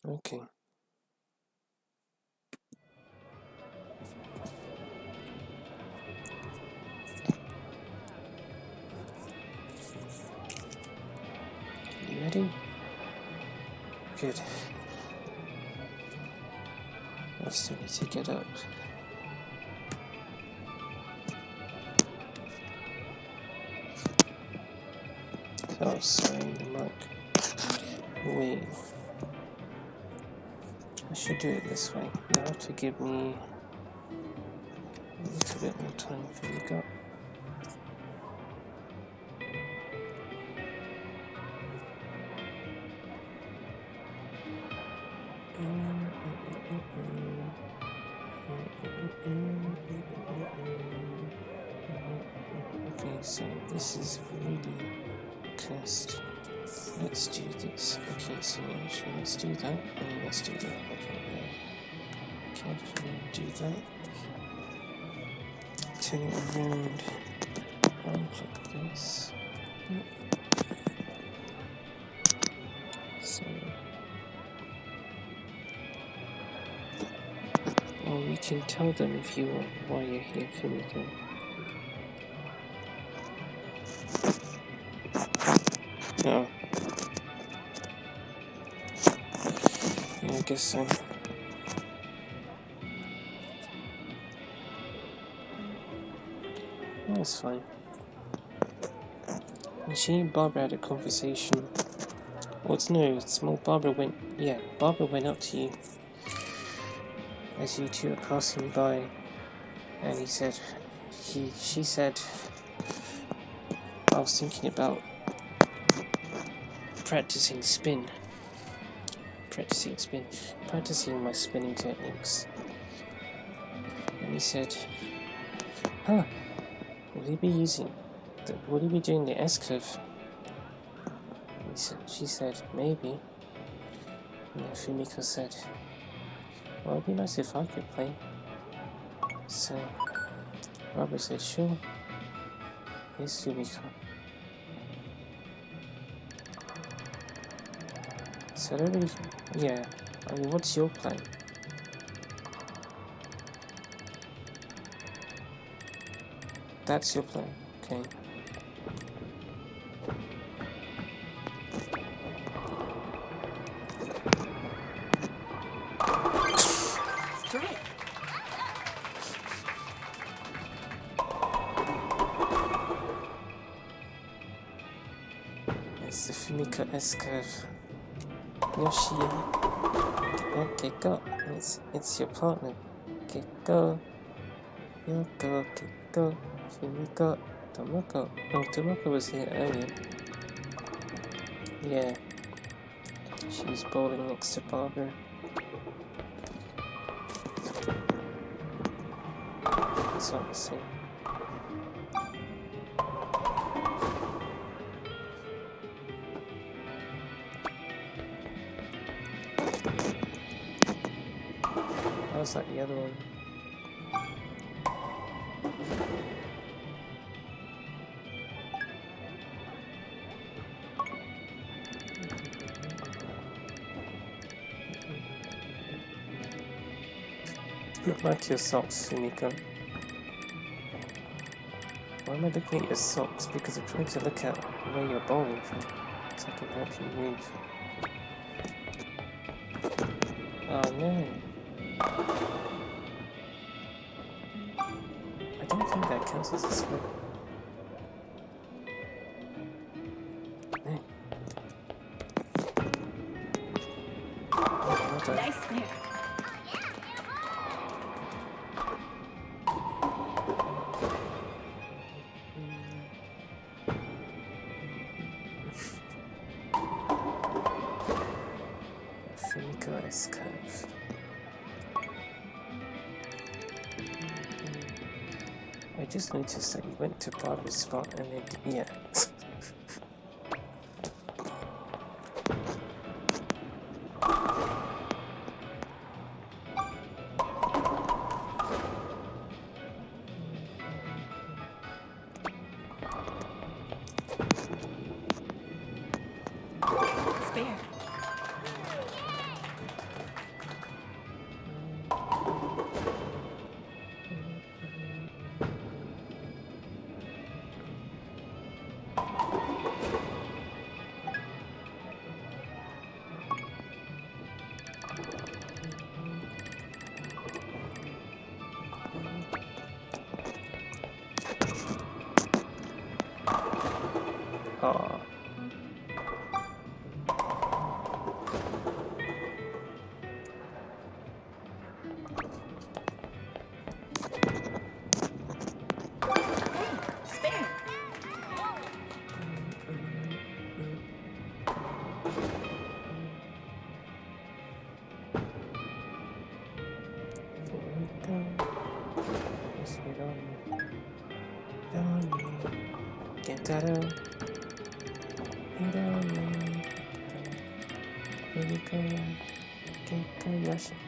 Okay. You ready? Good. I still need to get up. Oh, sorry, the mic. Wait. I should do it this way. You have to give me a little bit more time for you go. Okay, so this is really cursed. Let's do this. Okay, so actually let's do that, and then let's do that. Okay, carefully do that. Turn it around. Unplug this. So, oh, you can tell them if you want why you're here, Fumiko. Oh. Yeah, I guess so. That's fine. And she and Barbara had a conversation. Well, Barbara went up to you as you two were passing by, and she said, I was thinking about practicing my spinning techniques. And he said, will he be doing the S curve? She said, maybe. And then Fumiko said, well, it'd be nice if I could play. So, Robert said, sure. Here's Fumiko. So I don't really, yeah, I mean, what's your plan? That's your plan, okay. Strike! It's the Fumiko S curve. Yoshi, okay, go. It's your partner. Okay, go. Yoko, okay, go. Fumiko, Tomoko. Oh, Tomoko was here earlier. Yeah. She was bowling next to Barbara. It's not the same. How's like the other one? Look like your socks, Fumiko. Why am I looking at your socks? Because I'm trying to look at where you're bowling from, so I can help you move. Oh no. I don't think that counts as a swim. No. Oh, well done. Nice there. Fumiko S curve. I just noticed that you went to Barbara's spot and then, yeah. Spare. Aw. Spare.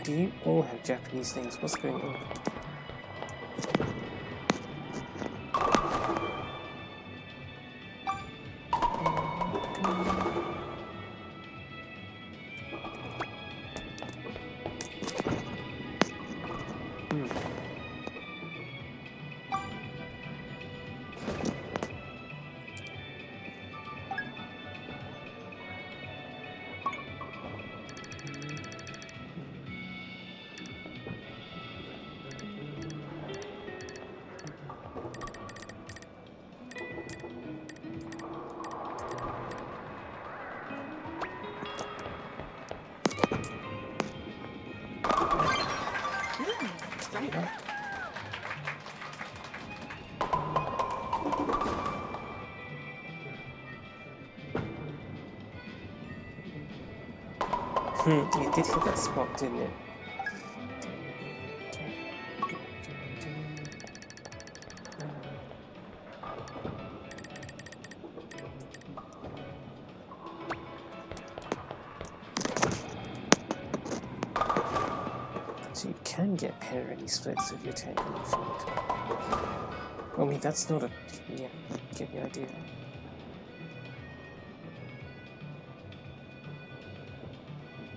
Do you all have Japanese names? What's going on? Right. You did hit that spot, didn't it? So you can get parity splits with your technique. I mean, that's not a... yeah, get the idea.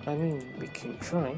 I mean, we can try.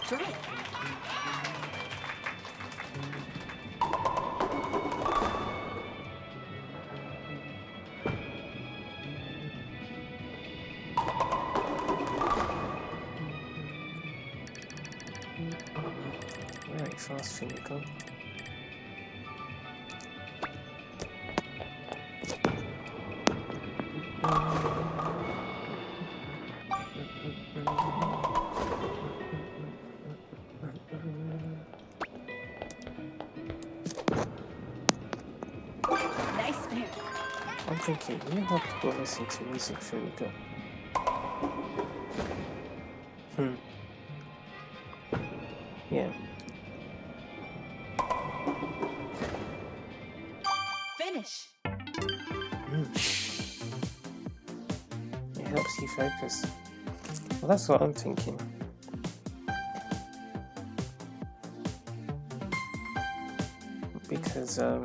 Strike. Very fast, Fumiko. Nice spare. I'm thinking, you know how people listen to music, Fumiko? Yeah. Finish. It helps you focus. Well, that's what I'm thinking. Because, I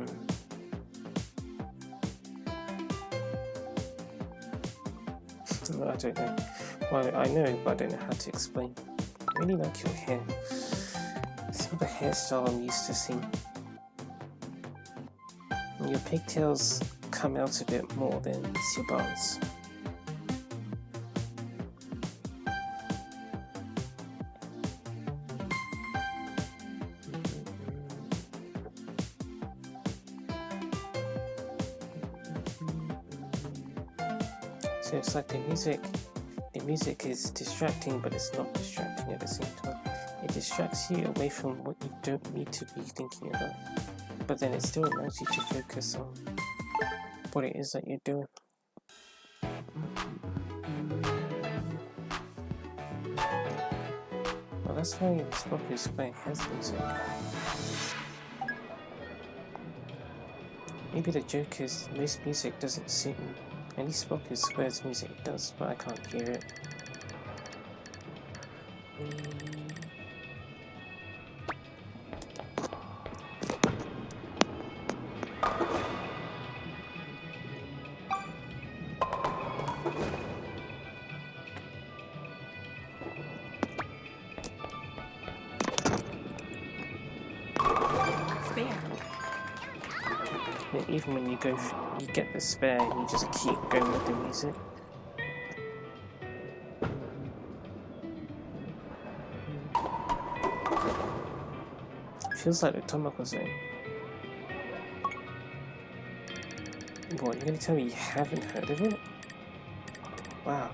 don't know. Well, I know, but I don't know how to explain. I really like your hair. It's not a hairstyle I'm used to seeing. And your pigtails come out a bit more than your buns. So it's like the music is distracting, but it's not distracting at the same time. It distracts you away from what you don't need to be thinking about. but then it still allows you to focus on what it is that you're doing. Well, that's why Spock is playing has music. Maybe the joke is most music doesn't suit me. At least Spock swears music does, but I can't hear it. Even when you get the spare, you just keep going with the music. Feels like the Tomoko Zone. What, you're gonna tell me you haven't heard of it? Wow.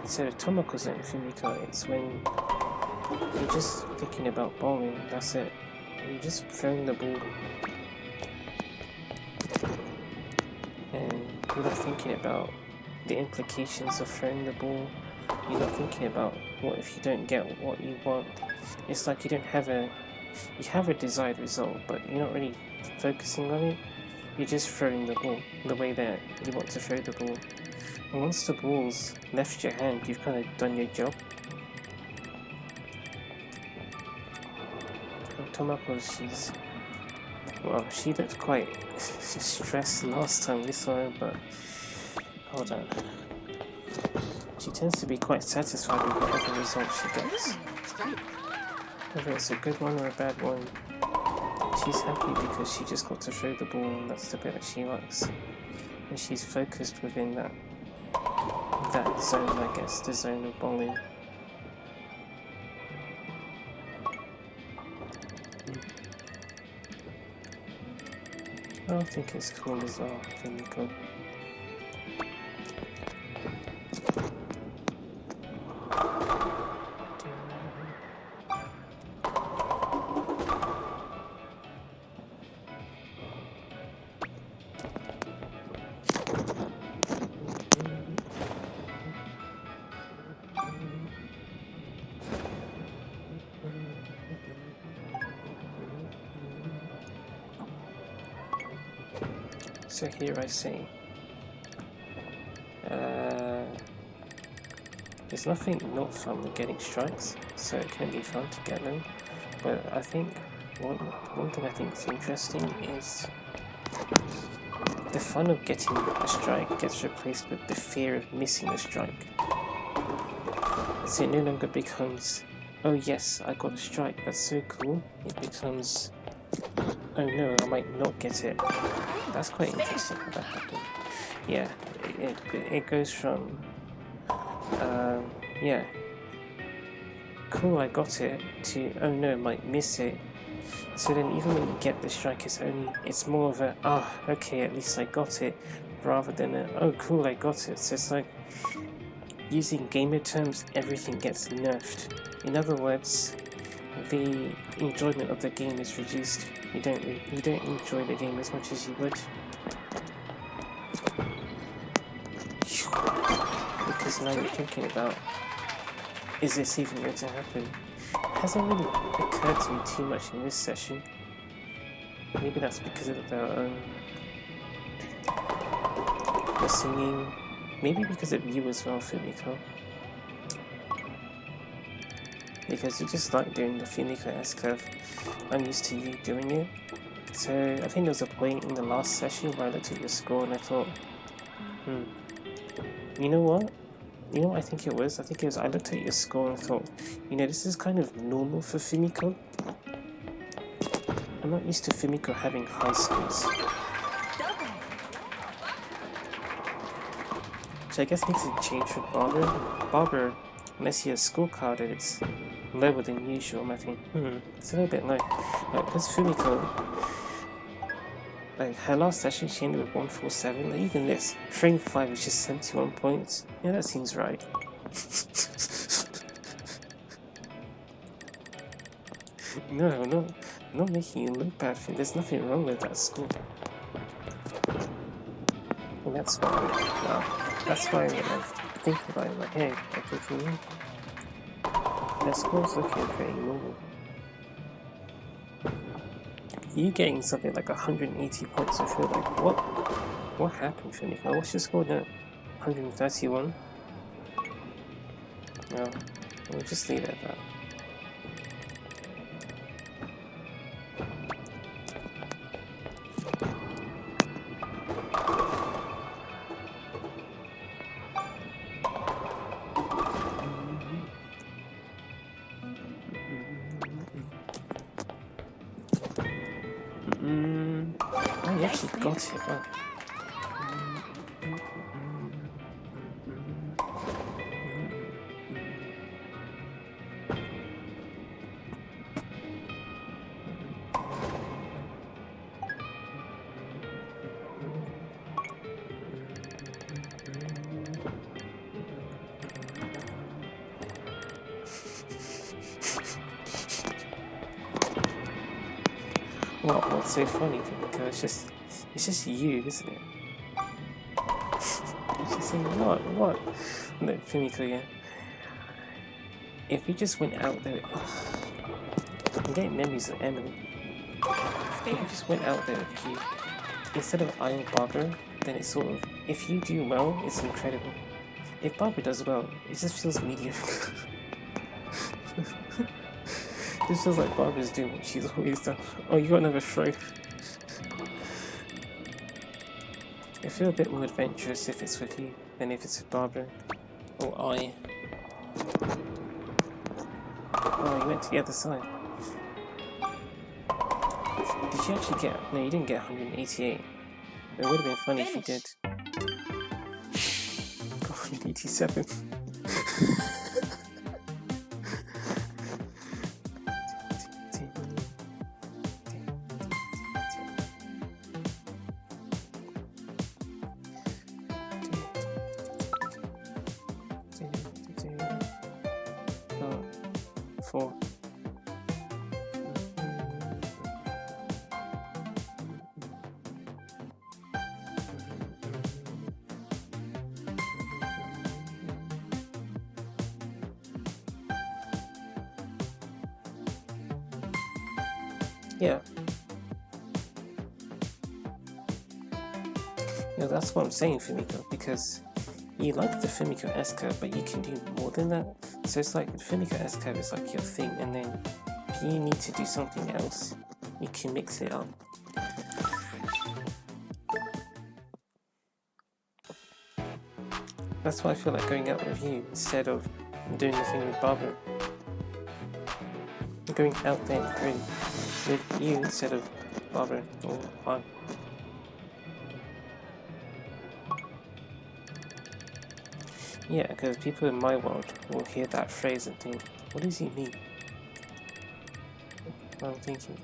So the Tomoko Zone, Fumiko, it's when you're just thinking about bowling, that's it. You're just throwing the ball. And you're not thinking about the implications of throwing the ball. You're not thinking about what if you don't get what you want. It's like you have a desired result, but you're not really focusing on it. You're just throwing the ball the way that you want to throw the ball. And once the ball's left your hand, you've kind of done your job. Tomoko, she looked quite stressed last time we saw her, but hold on. She tends to be quite satisfied with whatever result she gets. Whether it's a good one or a bad one, she's happy because she just got to throw the ball and that's the bit that she likes. And she's focused within that zone, I guess, the zone of bowling. I think it's cool as well, Fumiko. So here I say, there's nothing not fun with getting strikes, so it can be fun to get them, but I think one thing I think is interesting is the fun of getting a strike gets replaced with the fear of missing a strike. So it no longer becomes, oh yes, I got a strike, that's so cool. It becomes, oh no, I might not get it. That's quite interesting how that happened. Yeah, it goes from, yeah, cool, I got it, to, oh no, I might miss it. So then even when you get the strike, it's more of a, okay, at least I got it, rather than a, oh cool, I got it. So it's like, using gamer terms, everything gets nerfed. In other words, the enjoyment of the game is reduced. You don't enjoy the game as much as you would. Because now you're thinking about, is this even going to happen? It hasn't really occurred to me too much in this session. Maybe that's because of the singing. Maybe because of you as well, Fumiko. Because you just like doing the Fumiko-esque curve. I'm used to you doing it. So I think there was a point in the last session where I looked at your score and I thought, you know what? You know what I think it was? I looked at your score and thought, this is kind of normal for Fumiko. I'm not used to Fumiko having high scores. So I guess it makes a change for Barbara, unless he has a scorecard and it's lower than usual, I think, it's a little bit low. Because Fumiko, like her last session she ended with 147, like even this, frame 5 is just 71 points. Yeah, that seems right. No, no, not making you look bad. There's nothing wrong with that school. And that's why, that's why when I think about it, like, hey, I'm thinking, that school's looking pretty normal. You getting something like 180 points, I feel like, what happened, Fumiko? What's your score now? 131? No, we'll just leave it at that. I actually got it. Wow. What's so funny, Fumiko? It's just you, isn't it? It's just saying, what? No, Fumiko, yeah. If we just went out there, I'm getting memories of Emily. If we just went out there with you, instead of I or Barbara, then it's sort of, if you do well, it's incredible. If Barbara does well, it just feels mediocre. It feels like Barbara's doing what she's always done. Oh, you got another throw. I feel a bit more adventurous if it's with you than if it's with Barbara. Or I. Oh, you went to the other side. Did you actually get... No, you didn't get 188. It would have been funny if you did. 187. Four. Yeah. Yeah, that's what I'm saying, Fumiko, because you like the Fumiko S curve, but you can do more than that. So it's like the Fumiko S curve is like your thing, and then if you need to do something else, you can mix it up. That's why I feel like going out with you instead of doing the thing with Barbara. Going out there and going with you instead of Barbara or I. Yeah, because people in my world will hear that phrase and think, what does he mean? I'm thinking,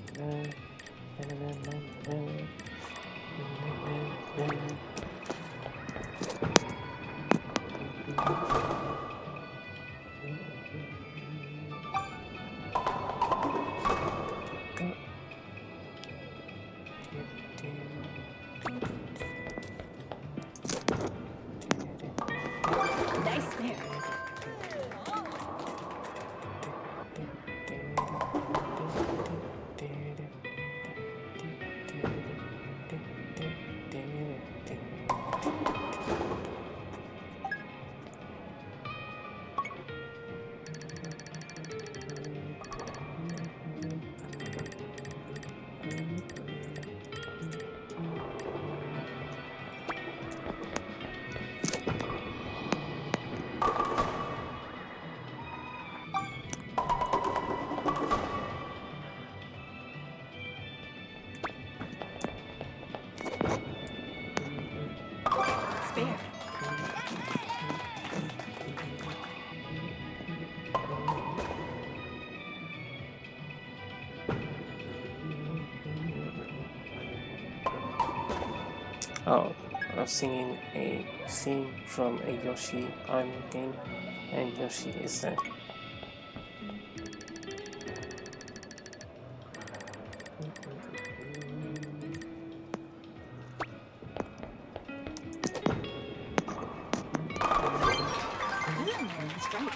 Nice there. Spare. oh, I was singing a theme from a Yoshi Island game, and Yoshi is there. Strike.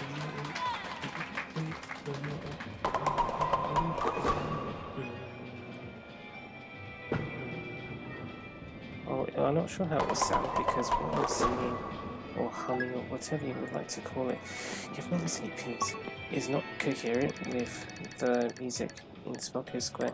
Oh, I'm not sure how it will sound because what I'm singing or humming or whatever you would like to call it, you have noticed any pins, is not coherent with the music in Spock's Square.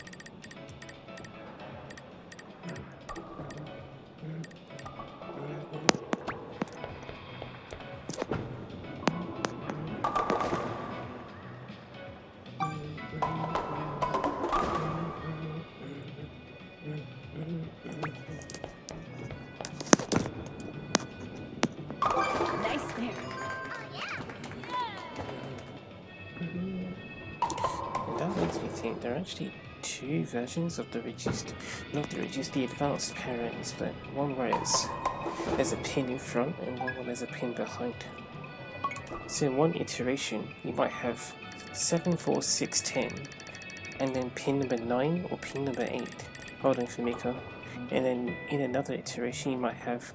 Nice there. And that makes me think there are actually two versions of the reduced, not the reduced, the advanced parallel split. One where there's a pin in front and one where there's a pin behind. So in one iteration you might have 7, 4, 6, 10 and then pin number 9 or pin number 8. Hold on, Fumiko. And then in another iteration you might have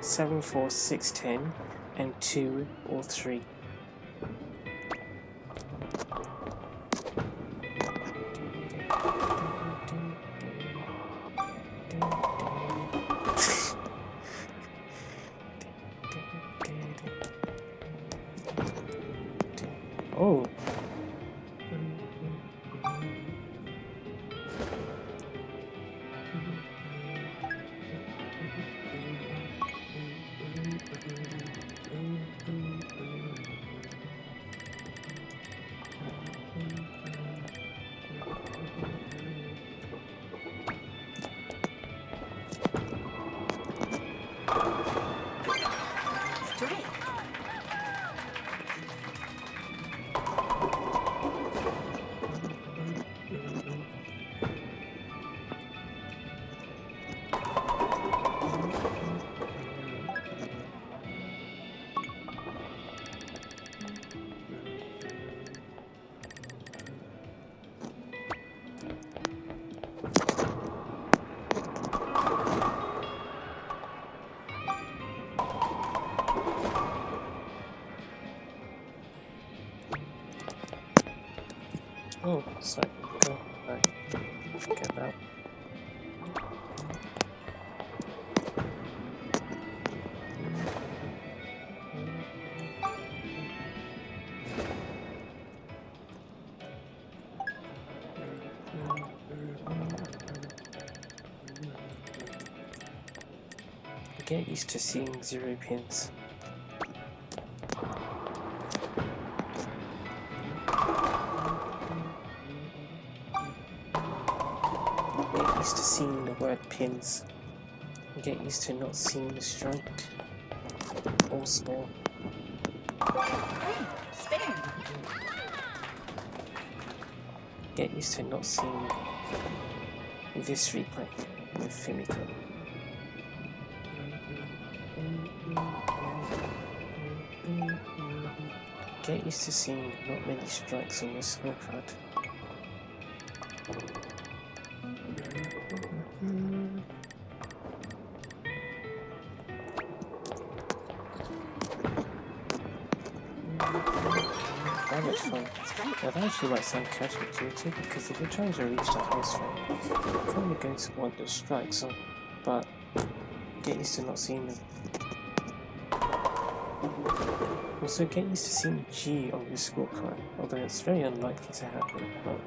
7, 4, 6, 10 and 2 or 3. Oh. Strike. Oh, sorry, go. Right. Forget that. Get used to seeing 0 pins. Get used to seeing the word pins. Get used to not seeing the strike or spare. Hey, spare. Get used to not seeing this replay with Fumiko. Get used to seeing not many strikes on your scorecard. How much fun. Now that actually might sound counterintuitive because if you're trying to reach the highest rank, you're probably going to want the strikes on, but get used to not seeing them. Also get used to seeing a G on your scorecard, although it's very unlikely to happen, but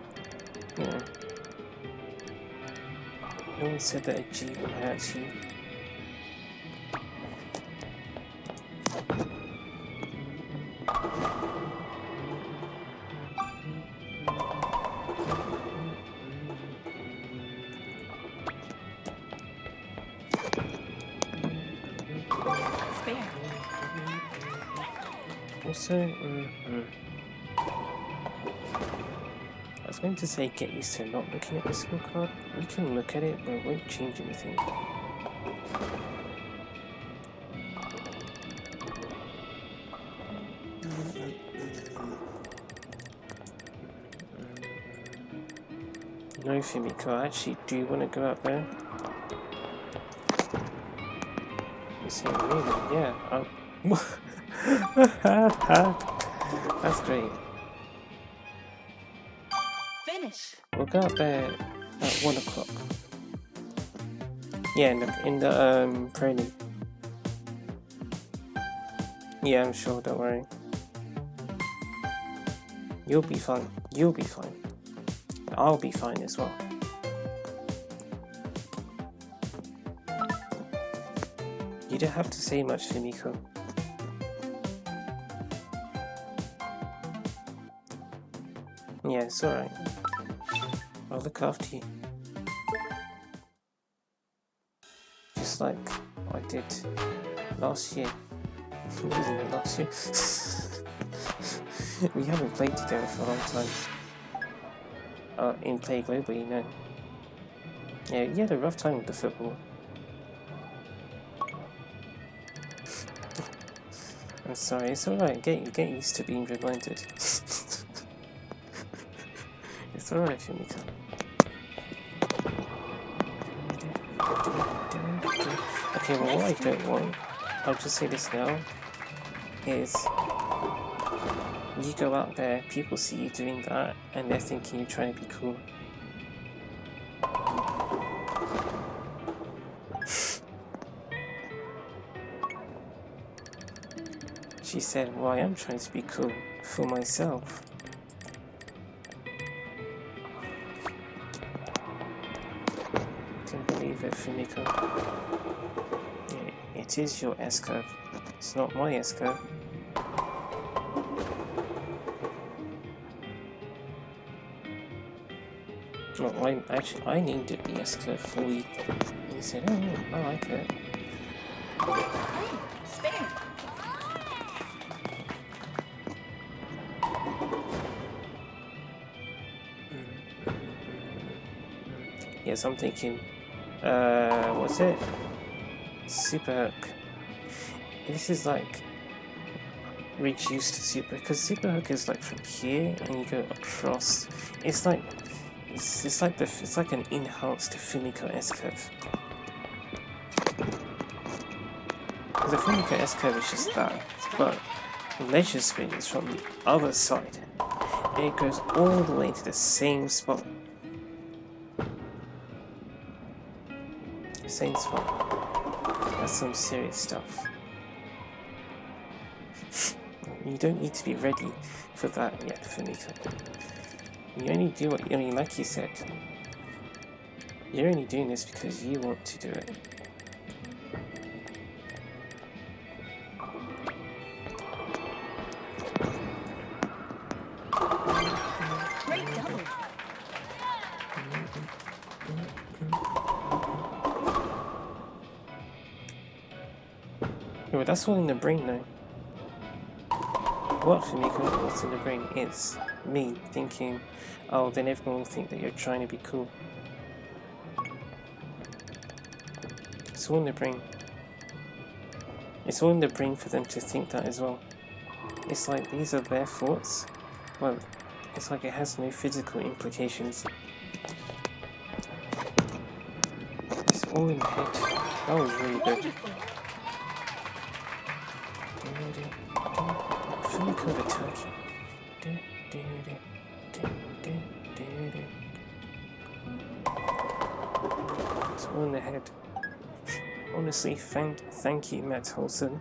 you know. No one said that a G would hurt you. Spare. Also, I was going to say get used to not looking at the scorecard. You can look at it, but it won't change anything. No, Fumiko, I actually do want to go out there. You say, really? Yeah. That's great. Finish. We'll go up there at 1 o'clock. Yeah, in the prelude. Yeah, I'm sure, don't worry. You'll be fine. You'll be fine. I'll be fine as well. You don't have to say much, Fumiko. Yeah, it's alright. I'll look after you. Just like I did last year. Wasn't it last year? We haven't played together for a long time. In Play Global, you know. Yeah, you had a rough time with the football. I'm sorry, it's alright. Get used to being reminded. It's alright, Fumiko. Okay, well, what I don't want, I'll just say this now, is you go out there, people see you doing that, and they're thinking you're trying to be cool. She said, well, I am trying to be cool for myself. I can believe it, Fumiko. It is your S-curve. It's not my S-curve. Well, I named it the S-curve for you. And you said, oh, yeah, I like it. Spare. Yes, I'm thinking, what's it? Super hook. This is like reduced to super, because super hook is like from here and you go across. It's like it's like an enhanced Fumiko S-curve. The Fumiko S-curve is just that, but leisure spin is from the other side, and it goes all the way to the same spot. Same spot. That's some serious stuff. You don't need to be ready for that yet, Fumiko. You only do what, I mean, like you said, you're only doing this because you want to do it. Great double. Yeah, well, that's all in the brain now. What, Fumiko, what's in the brain is me thinking, oh, then everyone will think that you're trying to be cool. It's all in the brain. It's all in the brain for them to think that as well. It's like these are their thoughts. Well, it's like it has no physical implications. It's all in the head. That was really good. Wonderful. Fumiko the turkey. It's all in the head. Honestly, thank you, Matt Holson.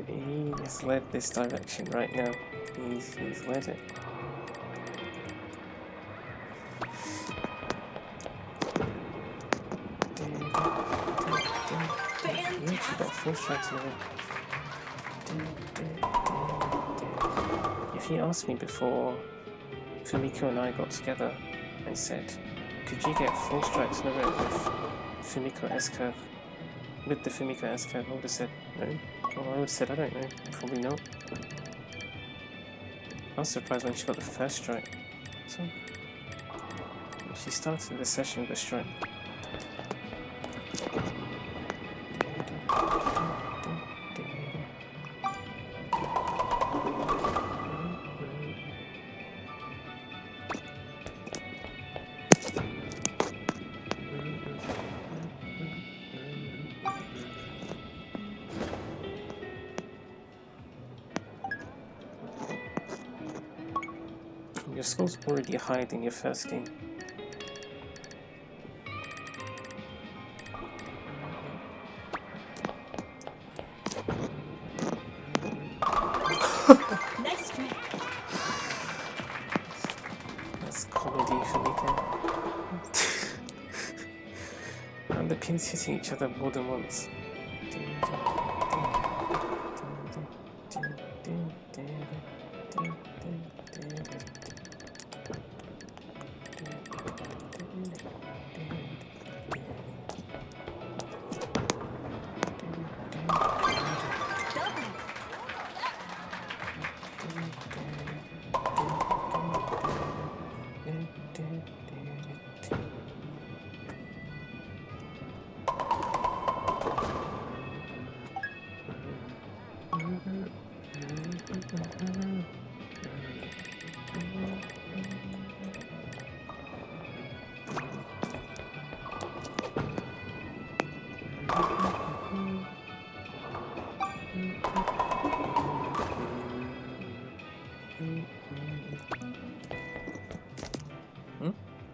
He has led this direction right now. He's led it. You actually got 4 strikes in a row. If you asked me before Fumiko and I got together and said, could you get 4 strikes in a row with Fumiko S-curve? With the Fumiko S-curve, I would have said no. Well, I would have said I don't know. Probably not. I was surprised when she got the first strike. So she started the session with a strike. Your score's already higher than your first game. Nice try. That's comedy, Fumiko. And the pins hitting each other more than once.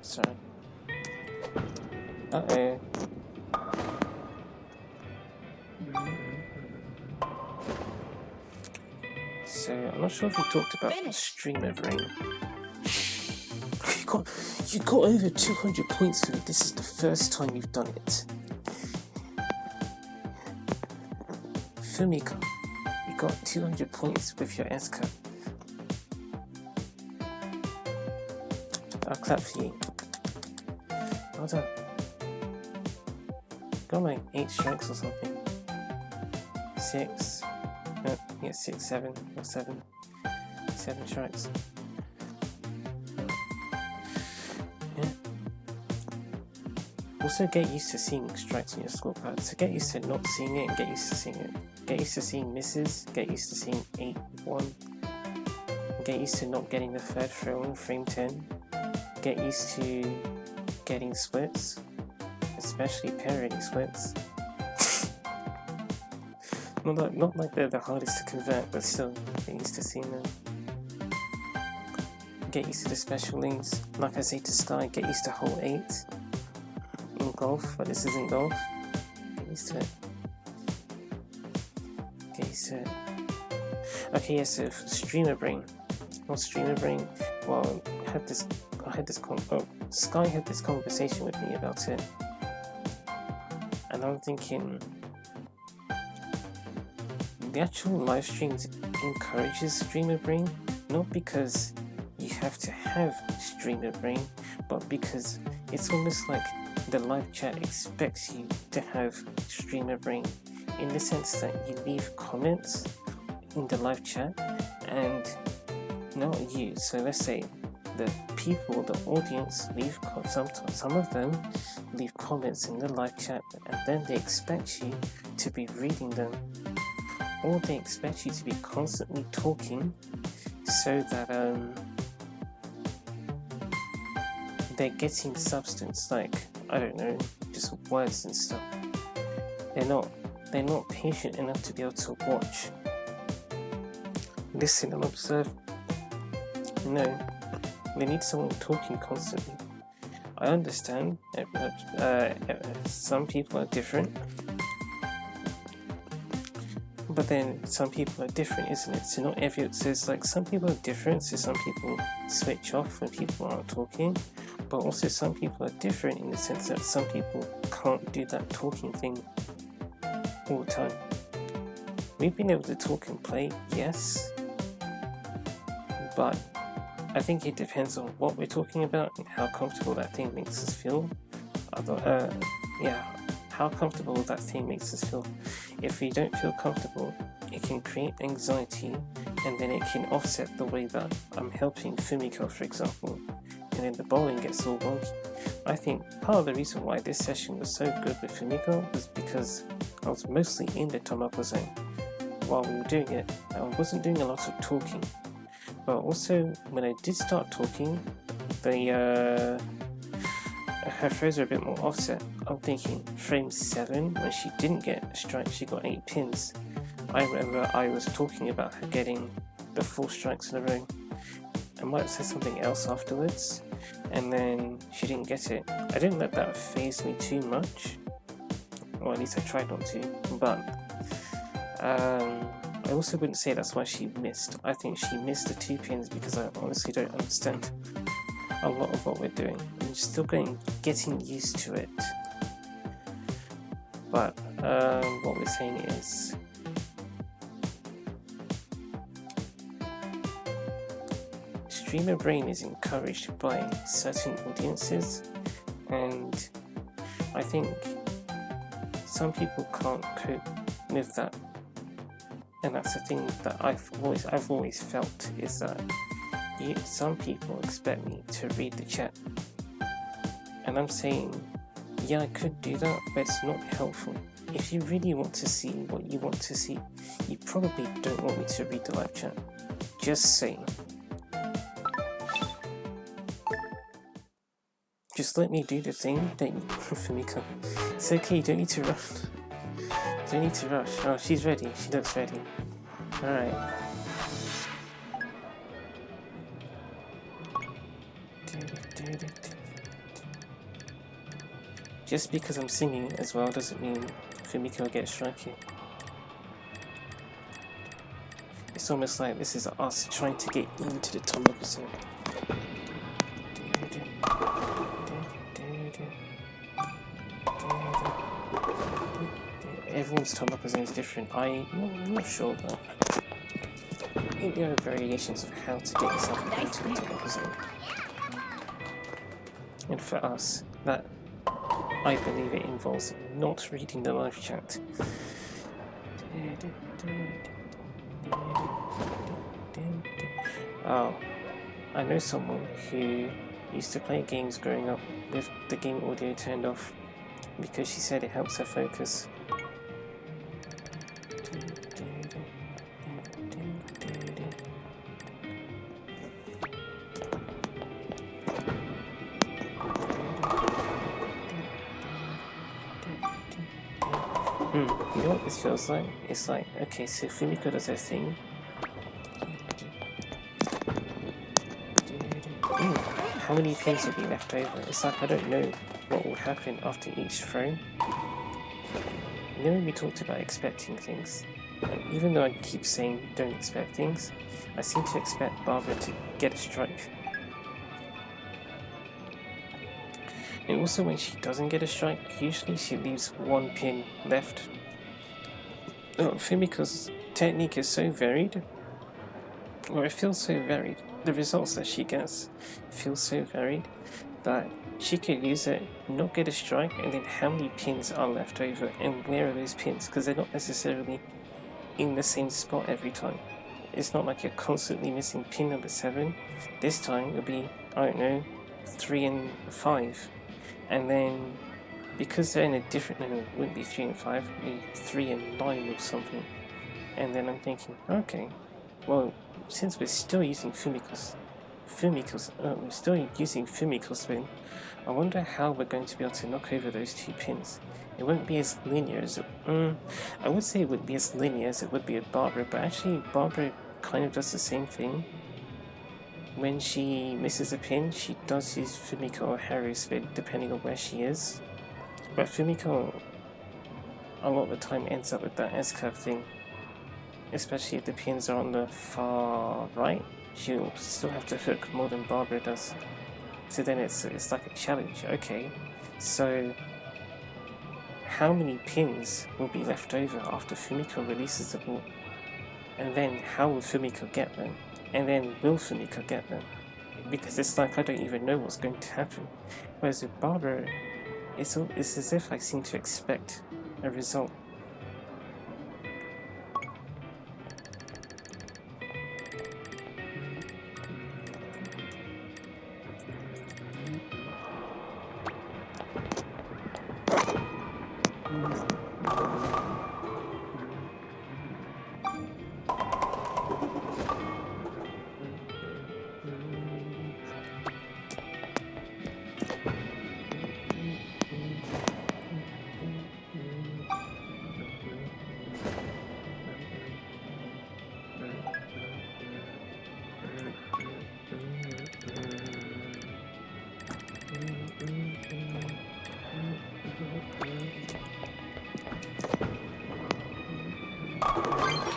Sorry. Uh-oh. So, I'm not sure if we talked about the streamer brain. You got over 200 points for it. This is the first time you've done it. Fumiko, you got 200 points with your S-Cup. I'll clap for you. Well done. Got like 8 strikes or something. 6. No, yeah, 6, 7, or 7. 7 strikes. Yeah. Also get used to seeing strikes on your scorecard. So get used to not seeing it and get used to seeing it. Get used to seeing misses, get used to seeing 8-1. Get used to not getting the third throw on frame 10. Get used to getting splits, especially pair rating splits. not like they're the hardest to convert, but still get used to seeing them. Get used to the special links. Like I say to Sky, get used to hole 8 in golf, but this isn't golf. Get used to it. Get used to it. Okay, yeah, so streamer brain. What's streamer brain? Well, Sky had this conversation with me about it, and I'm thinking the actual live streams encourages streamer brain, not because you have to have streamer brain, but because it's almost like the live chat expects you to have streamer brain, in the sense that you leave comments in the live chat and not you. So let's say the people, the audience, leave some of them leave comments in the live chat, and then they expect you to be reading them, or they expect you to be constantly talking, so that they're getting substance, like, I don't know, just words and stuff. They're not patient enough to be able to watch, listen and observe. No, they need someone talking constantly. I understand, some people are different, but then some people are different, isn't it? So not every, so it's like some people are different, so some people switch off when people aren't talking, but also some people are different in the sense that some people can't do that talking thing all the time. We've been able to talk and play, yes, but I think it depends on what we're talking about and how comfortable that thing makes us feel. How comfortable that thing makes us feel. If we don't feel comfortable, it can create anxiety, and then it can offset the way that I'm helping Fumiko, for example, and then the bowling gets all wonky. I think part of the reason why this session was so good with Fumiko was because I was mostly in the Tomoko zone while we were doing it. I wasn't doing a lot of talking. But also, when I did start talking, her throws are a bit more offset. I'm thinking frame 7, when she didn't get a strike, she got 8 pins. I remember I was talking about her getting the 4 strikes in a row. I might have said something else afterwards, and then she didn't get it. I didn't let that faze me too much, or at least I tried not to, but I also wouldn't say that's why she missed. I think she missed the 2 pins because I honestly don't understand a lot of what we're doing. I'm still getting used to it. But what we're saying is streamer brain is encouraged by certain audiences, and I think some people can't cope with that. And that's the thing that I've always felt, is that some people expect me to read the chat, and I'm saying, yeah, I could do that, but it's not helpful. If you really want to see what you want to see, you probably don't want me to read the live chat. Just saying. Just let me do the thing that you, Fumiko. It's okay, you don't need to rush. You don't need to rush. Oh, she's ready. She looks ready. Alright. Just because I'm singing as well doesn't mean Fumiko will get strikey. It's almost like this is us trying to get into the top of the zone. Everyone's top up zone is different. I'm not sure though. I think there are variations of how to get yourself into the top up zone. And for us, that I believe it involves not reading the live chat. Oh, I know someone who used to play games growing up with the game audio turned off because she said it helps her focus. You know what this feels like? It's like, okay, so Fumiko does her thing. How many pins will be left over? It's like I don't know what will happen after each throw. You know when we talked about expecting things? Even though I keep saying don't expect things, I seem to expect Barbara to get a strike. And also when she doesn't get a strike, usually she leaves 1 pin left. Fumiko's technique is so varied, or it feels so varied. The results that she gets feel so varied that she could use it, not get a strike, and then how many pins are left over and where are those pins? Because they're not necessarily in the same spot every time. It's not like you're constantly missing pin number 7. This time it'll be, I don't know, 3 and 5. And then because they're in a different, no, it wouldn't be 3 and 5, it would be 3 and 9 or something. And then I'm thinking, okay, well, since we're still using Fumiko's spin, I wonder how we're going to be able to knock over those 2 pins. It won't be as linear as I would say it wouldn't be as linear as it would be with Barbara, but actually Barbara kind of does the same thing. When she misses a pin, she does use Fumiko or Haru spin depending on where she is. But Fumiko a lot of the time ends up with that S-curve thing. Especially if the pins are on the far right, she'll still have to hook more than Barbara does. So then it's like a challenge. Okay, so how many pins will be left over after Fumiko releases the ball? And then how will Fumiko get them? And then will Fumiko get them? Because it's like I don't even know what's going to happen. Whereas with Barbara, it's as if I seem to expect a result.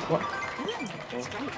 What? That's right.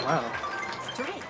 Wow. Straight.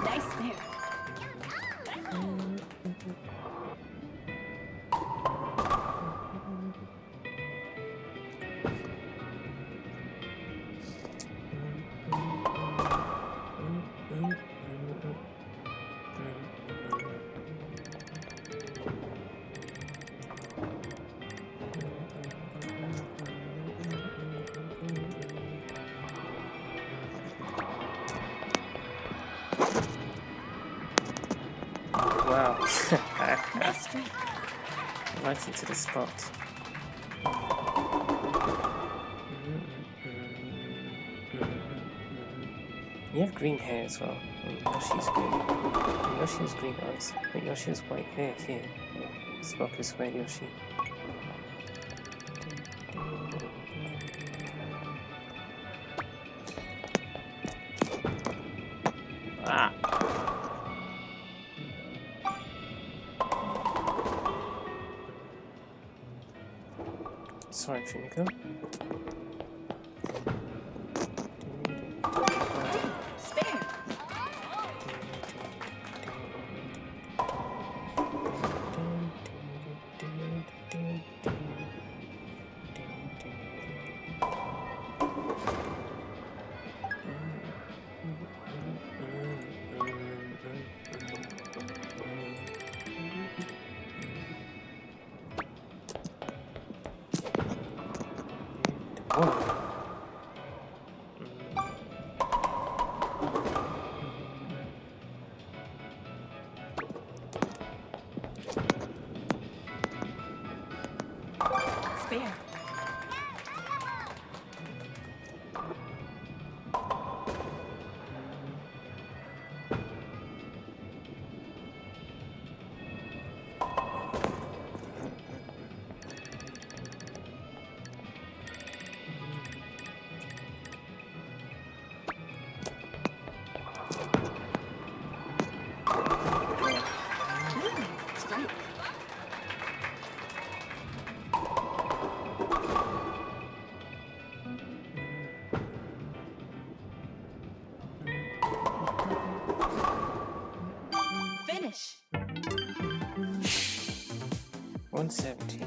Nice there. Wow. Nice straight. Right into the spot. You have green hair as well. Yoshi's green. Yoshi has green eyes, but Yoshi has white hair here. Spock is where Yoshi. Ah! Sorry, Fumiko. Spare. Whoa. Spare. Straight. Finish. 170.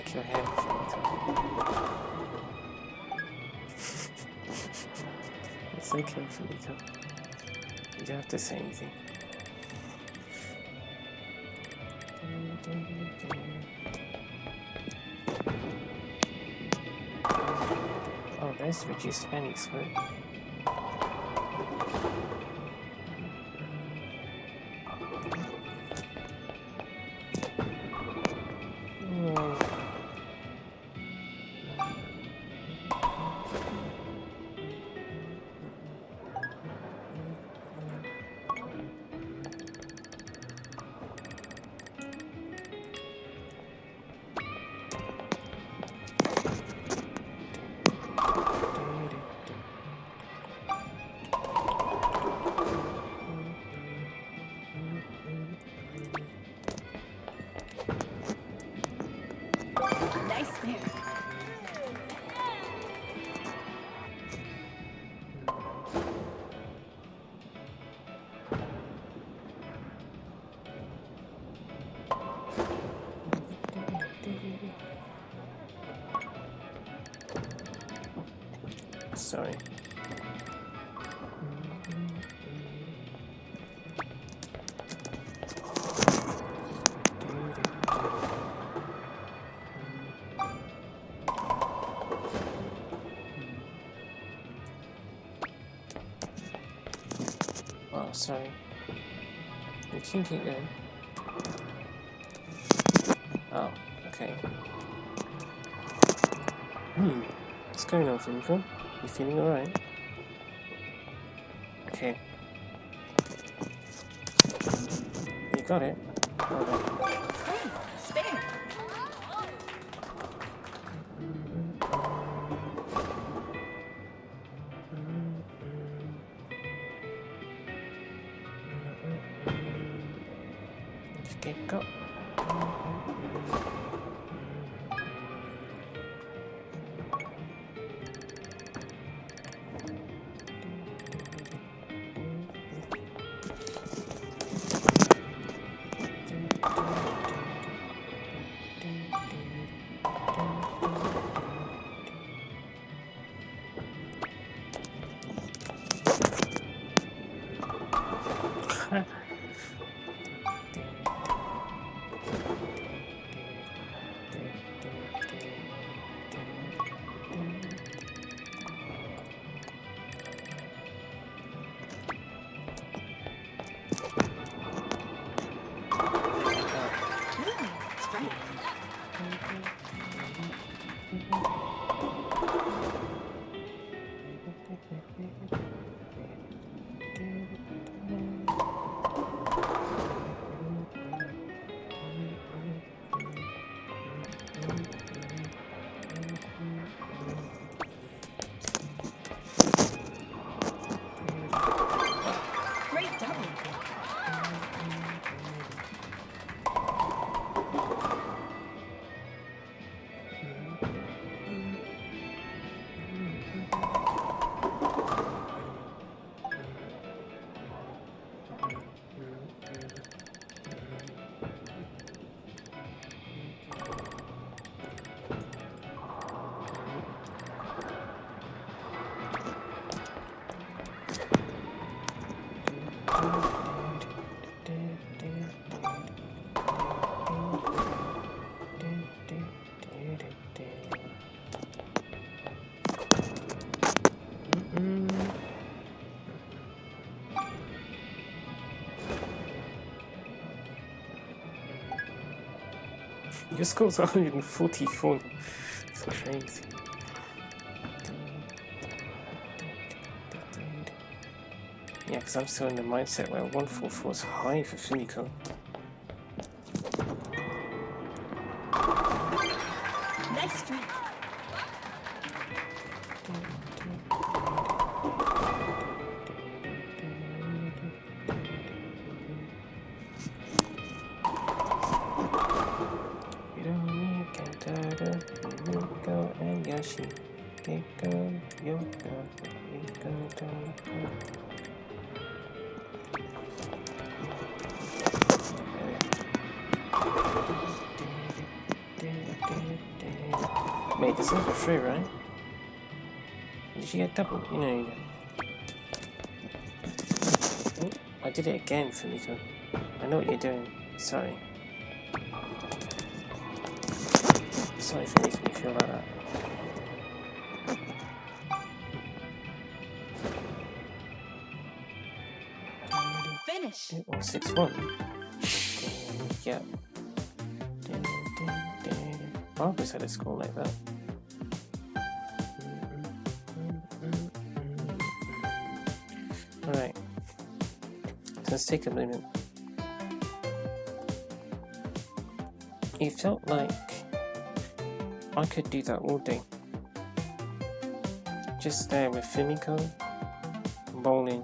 like your hair, Fumiko. It's okay, Fumiko. You don't have to say anything. Oh, there's reduced any smoke. Nice there. Sorry. Oh, sorry. You can keep going. Oh, okay. What's going on, Fumiko? You feeling alright? Okay. You got it. Well done. Hey, spare. Okay, go. Strike. Great double. Your score's 144. It's crazy. Yeah, because I'm still in the mindset where 144 is high for Fumiko. Nice strike. You don't need Kantata, Fumiko and Yoshi. Hiko, Yoko, Hiko, Dani. Wait, this isn't free, right? Did you get double? You know. Oh, I did it again, Fumiko. I know what you're doing. Sorry. Sorry for making you feel like that. Finish. 6-1. Yeah. Barbara's had a score like that. Alright. Let's take a moment. It felt like I could do that all day. Just there with Fumiko, bowling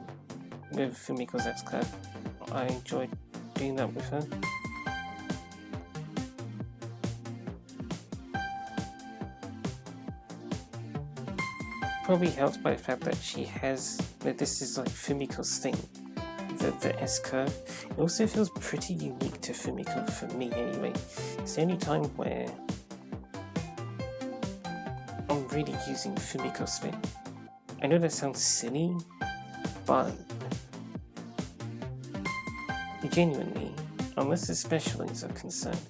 with Fumiko's ex-club. I enjoyed doing that with her. Probably helped by the fact that she has, that this is like Fumiko's thing, the S-curve. It also feels pretty unique to Fumiko, for me anyway. It's the only time where I'm really using Fumiko spin. I know that sounds silly, but genuinely, unless the specialties are concerned,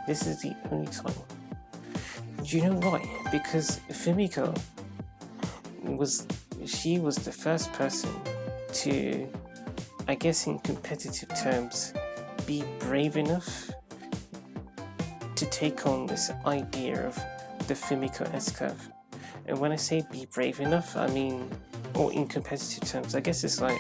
this is the only time. Do you know why? Because Fumiko was the first person to, I guess in competitive terms, be brave enough to take on this idea of the Fumiko S-curve. And when I say be brave enough, I mean, or in competitive terms, I guess it's like,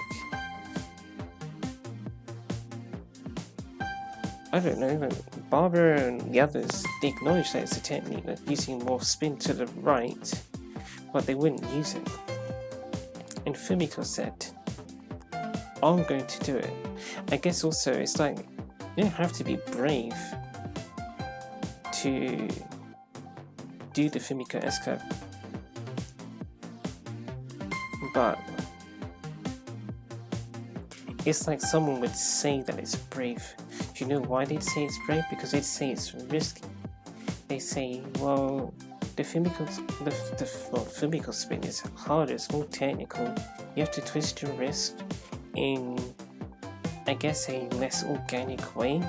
I don't know, like Barbara and the others, they acknowledge that it's a technique, like using more spin to the right, but they wouldn't use it. And Fumiko said, I'm going to do it. I guess also it's like, you don't have to be brave to do the Fumiko S-curve. But it's like someone would say that it's brave. Do you know why they'd say it's brave? Because they'd say it's risky. They say, well, the Fumiko spin is harder, it's more technical. You have to twist your wrist in, I guess, a less organic way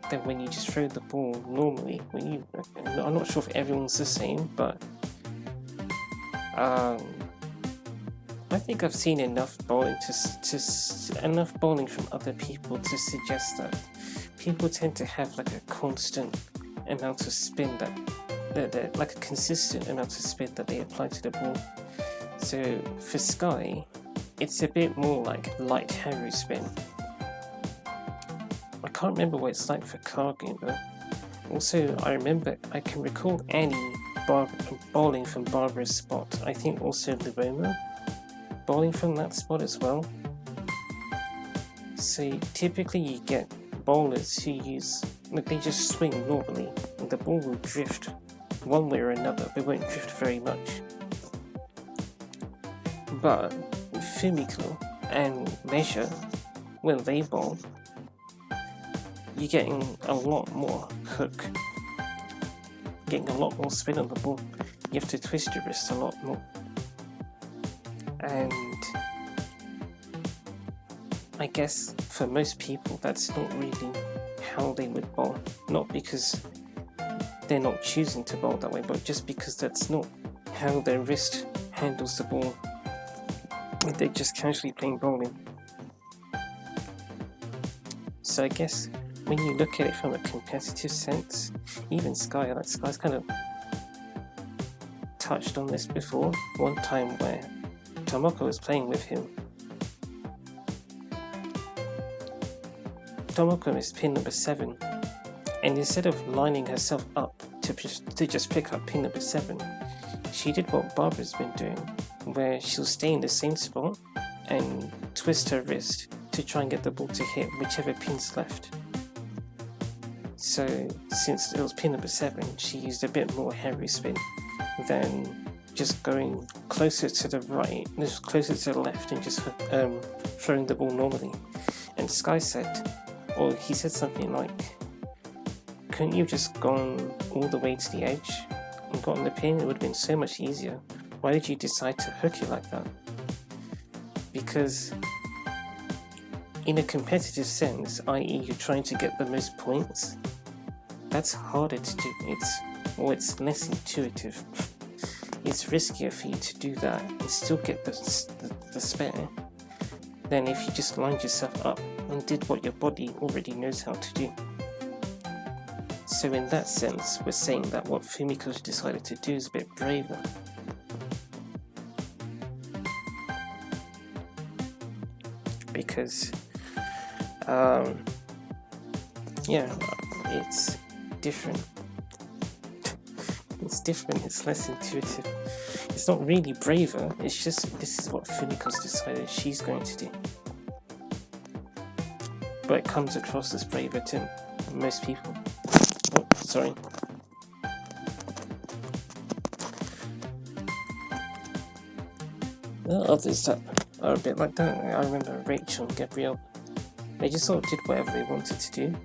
than when you just throw the ball normally. I'm not sure if everyone's the same, but I think I've seen enough bowling enough bowling from other people to suggest that people tend to have like a constant amount of spin like a consistent amount of spin that they apply to the ball. So for Sky, it's a bit more like light Haru spin. I can't remember what it's like for Kargu, but also I can recall Annie bowling from Barbara's spot. I think also Liboma bowling from that spot as well. So typically you get bowlers who use, like they just swing normally and the ball will drift one way or another, but won't drift very much. But Fumiko and Measure, when they bowl, you're getting a lot more hook, getting a lot more spin on the ball. You have to twist your wrist a lot more. And I guess for most people that's not really how they would bowl. Not because they're not choosing to bowl that way, but just because that's not how their wrist handles the ball when they're just casually playing bowling. So I guess when you look at it from a competitive sense, even Sky's kind of touched on this before, one time where Tomoko was playing with him. Tomoko missed pin number 7, and instead of lining herself up to just pick up pin number 7, she did what Barbara's been doing, where she'll stay in the same spot and twist her wrist to try and get the ball to hit whichever pin's left. So since it was pin number 7, she used a bit more Haru spin than just going closer to the right, just closer to the left and just throwing the ball normally. And Sky said, or he said something like, couldn't you just gone all the way to the edge and gotten the pin, it would have been so much easier. Why did you decide to hook it like that? Because in a competitive sense, i.e. you're trying to get the most points, that's harder to do. It's less intuitive. It's riskier for you to do that and still get the spare than if you just lined yourself up and did what your body already knows how to do. So in that sense, we're saying that what Fumiko's decided to do is a bit braver. Because, yeah, it's different. It's different, it's less intuitive. It's not really braver, it's just this is what Fumiko's decided she's going to do. But it comes across as braver to most people. Oh, sorry. There are others that are a bit like that. I remember Rachel and Gabrielle. They just sort of did whatever they wanted to do.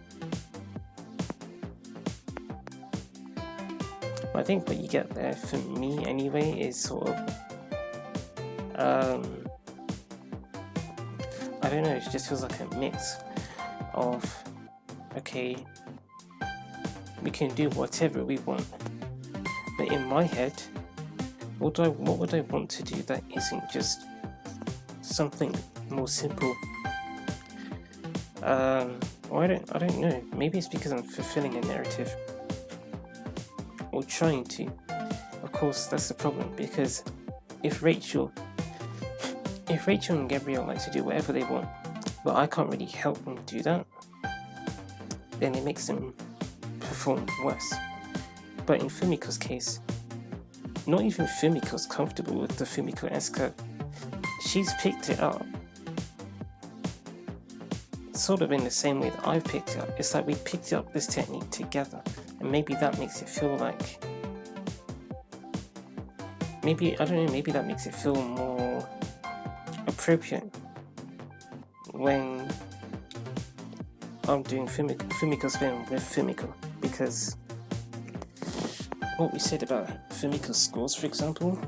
I think what you get there, for me anyway, is sort of, I don't know, it just feels like a mix of, okay, we can do whatever we want, but in my head, what would I want to do that isn't just something more simple? Or I don't know, maybe it's because I'm fulfilling a narrative. Or trying to. Of course, that's the problem, because if Rachel and Gabrielle like to do whatever they want, but I can't really help them do that, then it makes them perform worse. But in Fumiko's case, not even Fumiko's comfortable with the Fumiko S-curve. She's picked it up sort of in the same way that I've picked it up. It's like we picked up this technique together. And maybe that makes it feel like, maybe that makes it feel more appropriate when I'm doing Fumiko spin with Fumiko, because what we said about Fumiko's scores, for example,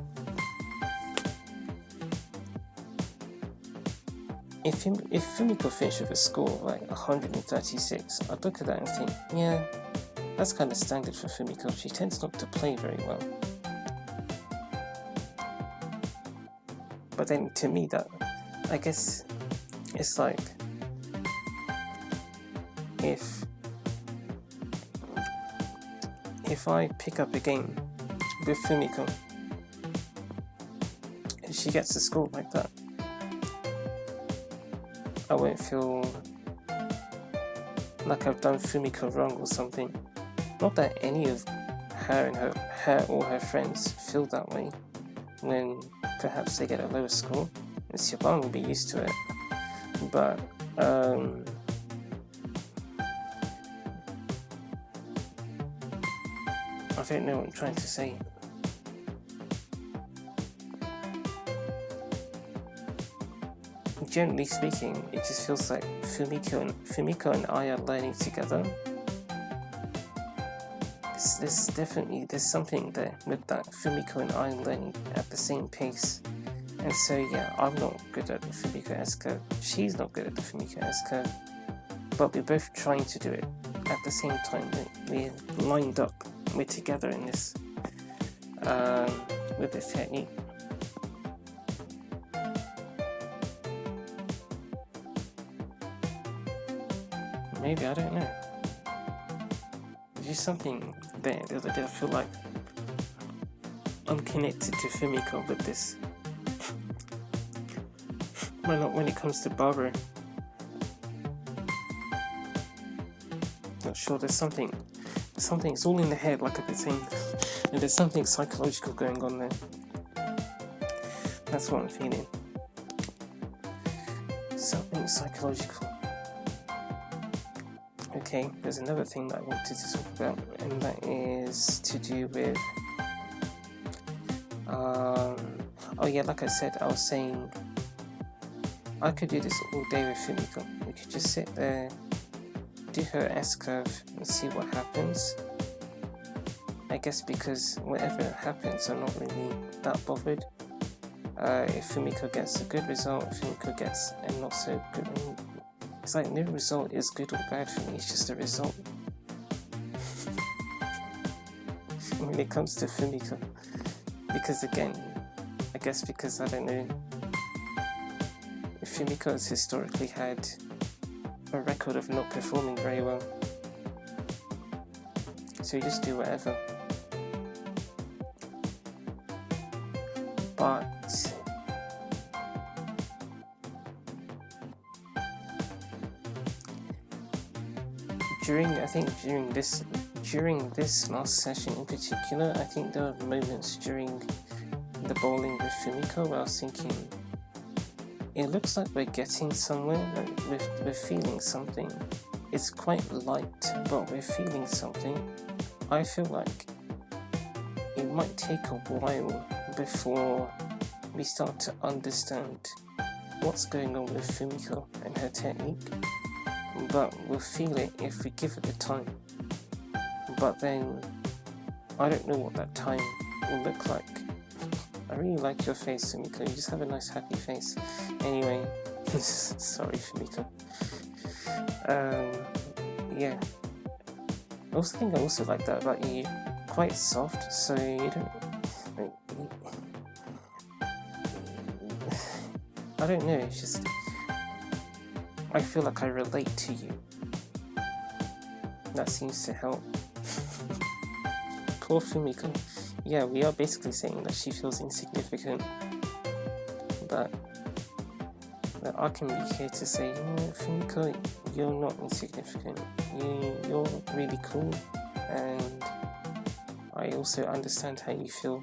if Fumiko finished with a score of like 136, I'd look at that and think, yeah, that's kind of standard for Fumiko. She tends not to play very well. But then to me, that, I guess, it's like if I pick up a game with Fumiko and she gets a score like that, I won't feel like I've done Fumiko wrong or something. Not that any of her or her friends feel that way when perhaps they get a lower score. User² will be used to it, but I don't know what I'm trying to say. Generally speaking, it just feels like Fumiko and I are learning together. There's something there with that Fumiko and I learning at the same pace. And so yeah, I'm not good at the Fumiko S-curve, she's not good at the Fumiko S-curve, but we're both trying to do it at the same time. We're lined up, we're together in this, with this technique. Maybe, I don't know. There's just something there the other day. I feel like I'm connected to Fumiko with this. Well, not when it comes to Barbara. Not sure, there's something, it's all in the head, like I've been saying, and there's something psychological going on there. That's what I'm feeling. Something psychological. Okay, there's another thing that I wanted to talk about, and that is to do with, oh yeah, like I said, I was saying, I could do this all day with Fumiko. We could just sit there, do her S-curve, and see what happens. I guess because whatever happens, I'm not really that bothered. If Fumiko gets a good result, if Fumiko gets a not so good, it's like no result is good or bad for me, it's just a result. When it comes to Fumiko, because again, I guess because I don't know, Fumiko has historically had a record of not performing very well, so you just do whatever. But during this last session in particular, I think there were moments during the bowling with Fumiko where I was thinking, it looks like we're getting somewhere, like we're feeling something. It's quite light, but we're feeling something. I feel like it might take a while before we start to understand what's going on with Fumiko and her technique, but we'll feel it if we give it the time. But then, I don't know what that time will look like. I really like your face, Fumiko. You just have a nice happy face. Anyway, sorry, Fumiko. Yeah. I also think I also like that about you. Quite soft, so you don't. I don't know. It's just I feel like I relate to you. That seems to help. Poor Fumiko. Yeah, we are basically saying that she feels insignificant, but I can be here to say, Fumiko, you're not insignificant. You're really cool, and I also understand how you feel.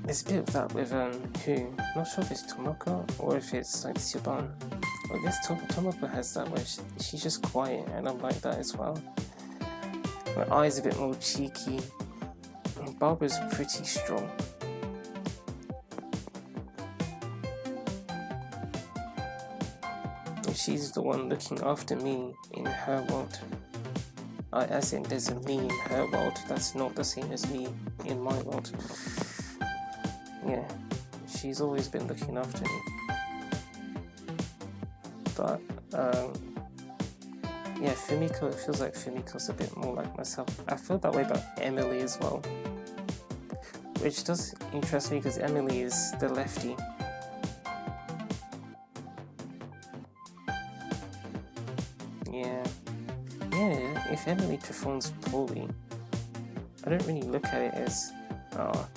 There's a bit of that with who? Not sure if it's Tomoko or if it's like Siobhan. I guess Tomoko has that where she's just quiet, and I'm like that as well. My eyes a bit more cheeky. And Barbara's pretty strong. And she's the one looking after me in her world. As in, there's a me in her world that's not the same as me in my world. Yeah, she's always been looking after me. But, yeah, Fumiko, it feels like Fumiko's a bit more like myself. I feel that way about Emily as well. Which does interest me because Emily is the lefty. Yeah, if Emily performs poorly, I don't really look at it as, oh,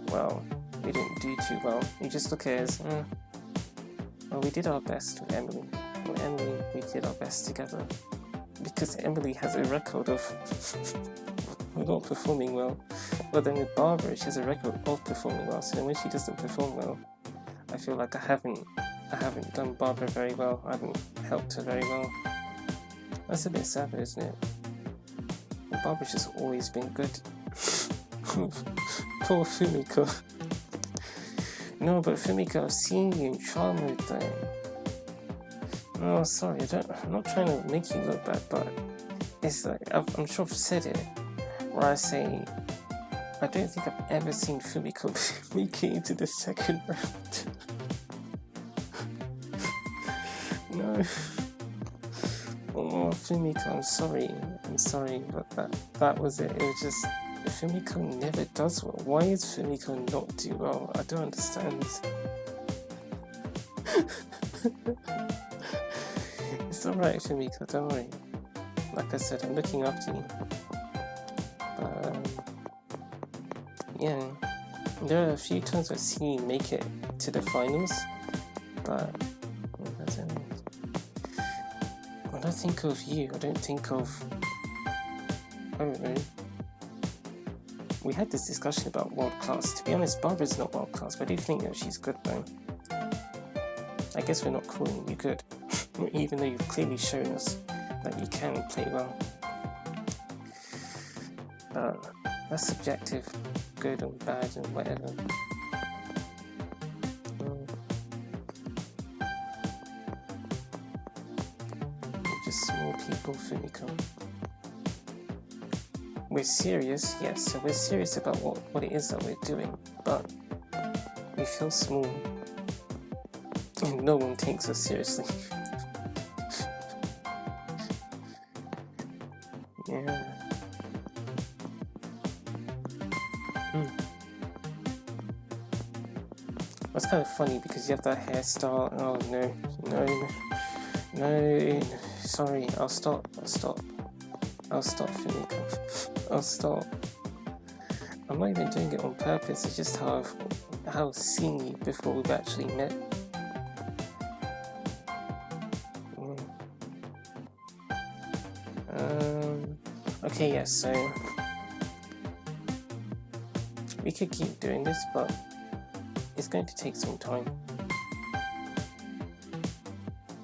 well, we didn't do too well. You just look at it as, well, we did our best with Emily. With Emily, we did our best together. Because Emily has a record of not performing well. But then with Barbara, she has a record of performing well. So when she doesn't perform well, I feel like I haven't done Barbara very well. I haven't helped her very well. That's a bit sad, isn't it? And Barbara's just always been good. Poor Fumiko. No, but Fumiko, I've seen you in trial mode though. No, sorry, I'm not trying to make you look bad, but it's like, I'm sure I've said it, where I say, I don't think I've ever seen Fumiko make it into the second round. No. Oh, Fumiko, I'm sorry, but that was it. It was just, Fumiko never does well. Why is Fumiko not do well? I don't understand. It's alright, Fumiko, don't worry. Like I said, I'm looking after you. Yeah, there are a few times I've seen you make it to the finals, but when I think of you, I don't think of, I don't know. We had this discussion about world class. To be honest, Barbara's not world class, but I do think that she's good though. I guess we're not calling you good, even though you've clearly shown us that you can play well. That's subjective, good and bad and whatever. Just small people, Fumiko. We're serious, yes, so we're serious about what it is that we're doing, but we feel small. And no one takes us seriously. Yeah. That's kind of funny because you have that hairstyle. Oh no. Sorry, I'll stop, Fumiko. I'll stop. I'm not even doing it on purpose, it's just how I've seen you before we've actually met. Okay, yeah, so we could keep doing this, but it's going to take some time.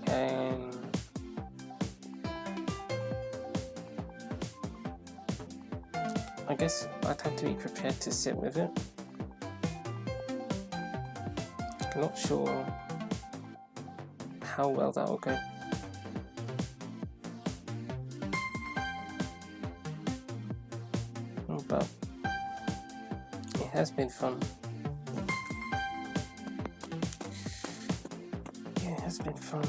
And I guess I'd have to be prepared to sit with it. I'm not sure how well that will go. But it has been fun. Yeah, it has been fun.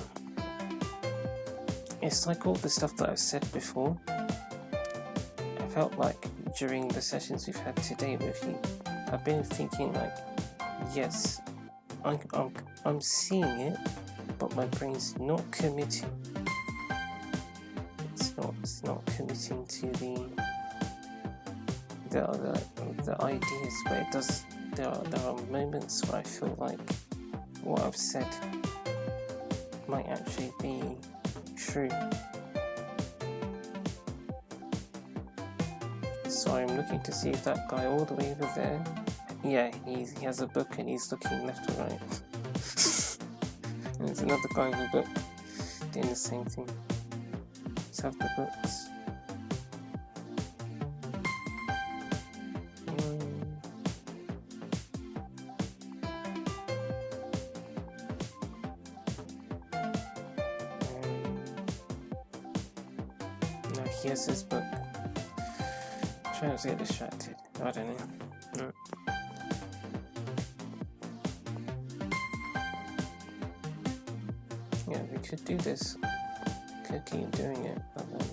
It's like all the stuff that I've said before. I felt like during the sessions we've had today with you, I've been thinking like, yes, I'm seeing it, but my brain's not committing. It's not committing to the ideas, but it does. There are moments where I feel like what I've said might actually be true. So I'm looking to see if that guy all the way over there, yeah, he has a book and he's looking left or right. And there's another guy with a book doing the same thing. Let's have the books. No, he has his book. I'm trying to get distracted. I don't know. No. Yeah, we could do this. Could keep doing it, but then...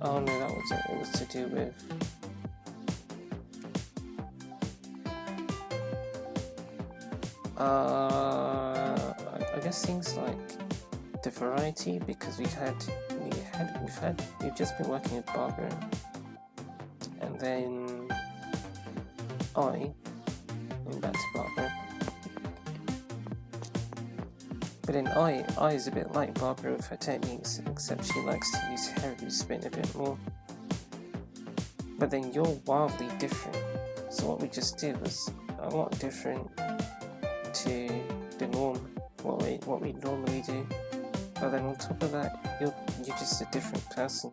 Oh no, that was it. It was to do with... I guess things like the variety, because we've just been working with Barbara, and then I went back to Barbara. But then I is a bit like Barbara with her techniques, except she likes to use hair spin a bit more. But then you're wildly different. So what we just did was a lot different to the norm, what we normally do. But then on top of that, you're just a different person.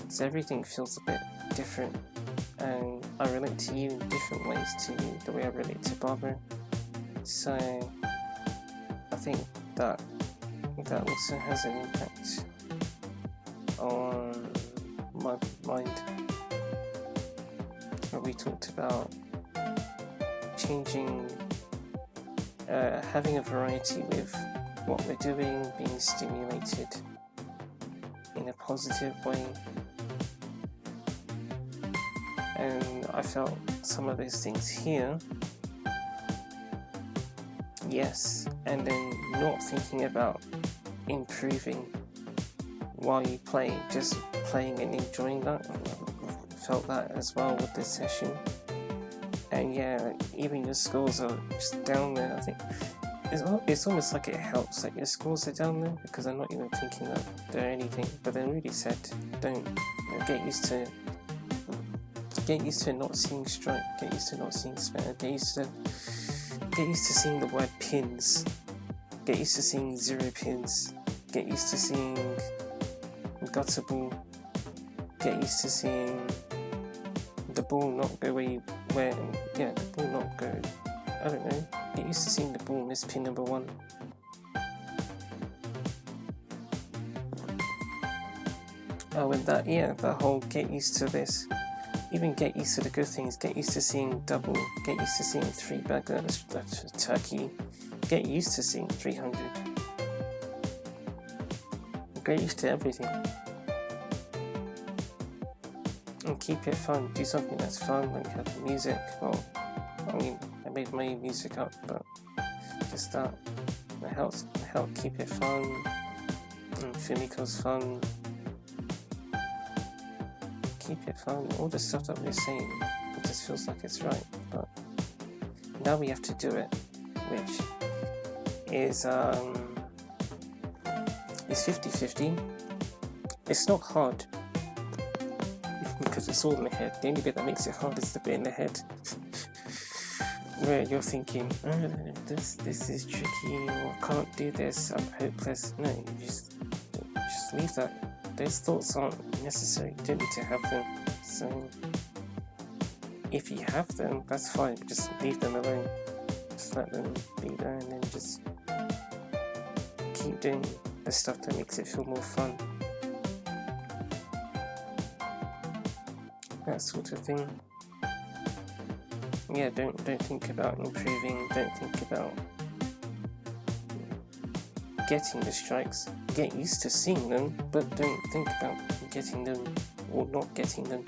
So everything feels a bit different. And I relate to you in different ways to the way I relate to Barbara. So I think that also has an impact on my mind. We talked about changing, having a variety with what we're doing, being stimulated in a positive way. And I felt some of those things here. Yes, and then not thinking about improving while you play, just playing and enjoying that. Felt that as well with this session. And yeah, even your scores are just down there. I think it's almost like it helps that your scores are down there, because I'm not even thinking that they're anything, but they really said don't, get used to not seeing strike, get used to not seeing spare, get used to seeing the word pins, get used to seeing 0 pins, get used to seeing gutter ball, get used to seeing the ball not go the ball not go, I don't know, get used to seeing the ball miss pin number 1. Oh, and that, yeah, the whole get used to this. Even get used to the good things. Get used to seeing double. Get used to seeing 3 burgers, turkey. Get used to seeing 300. Get used to everything. And keep it fun. Do something that's fun when you have music. Well, I mean, I made my music up, but just that. It helps keep it fun. And Fumiko's fun. Keep it fun. All the stuff that we're saying, it just feels like it's right. But now we have to do it, which is 50-50. It's not hard because it's all in the head. The only bit that makes it hard is the bit in the head where you're thinking, oh, this is tricky, or I can't do this, I'm hopeless. No, you just leave that. Those thoughts aren't necessary. You don't need to have them. So if you have them, that's fine. Just leave them alone. Just let them be there, and then just keep doing the stuff that makes it feel more fun. That sort of thing. Yeah, don't think about improving. Don't think about getting the strikes. Get used to seeing them, but don't think about getting them or not getting them.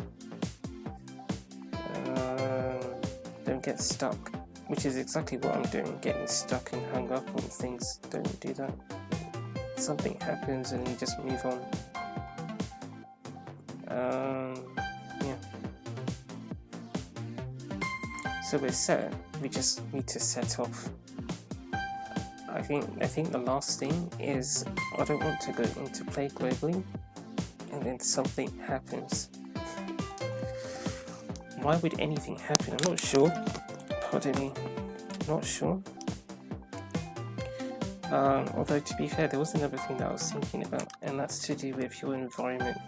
Don't get stuck, which is exactly what I'm doing, getting stuck and hung up on things. Don't do that. Something happens and you just move on. Yeah. So we're set. We just need to set off. I think the last thing is I don't want to go into play globally and then something happens. Why would anything happen? I'm not sure. Pardon me. Not sure. Although to be fair, there was another thing that I was thinking about, and that's to do with your environment.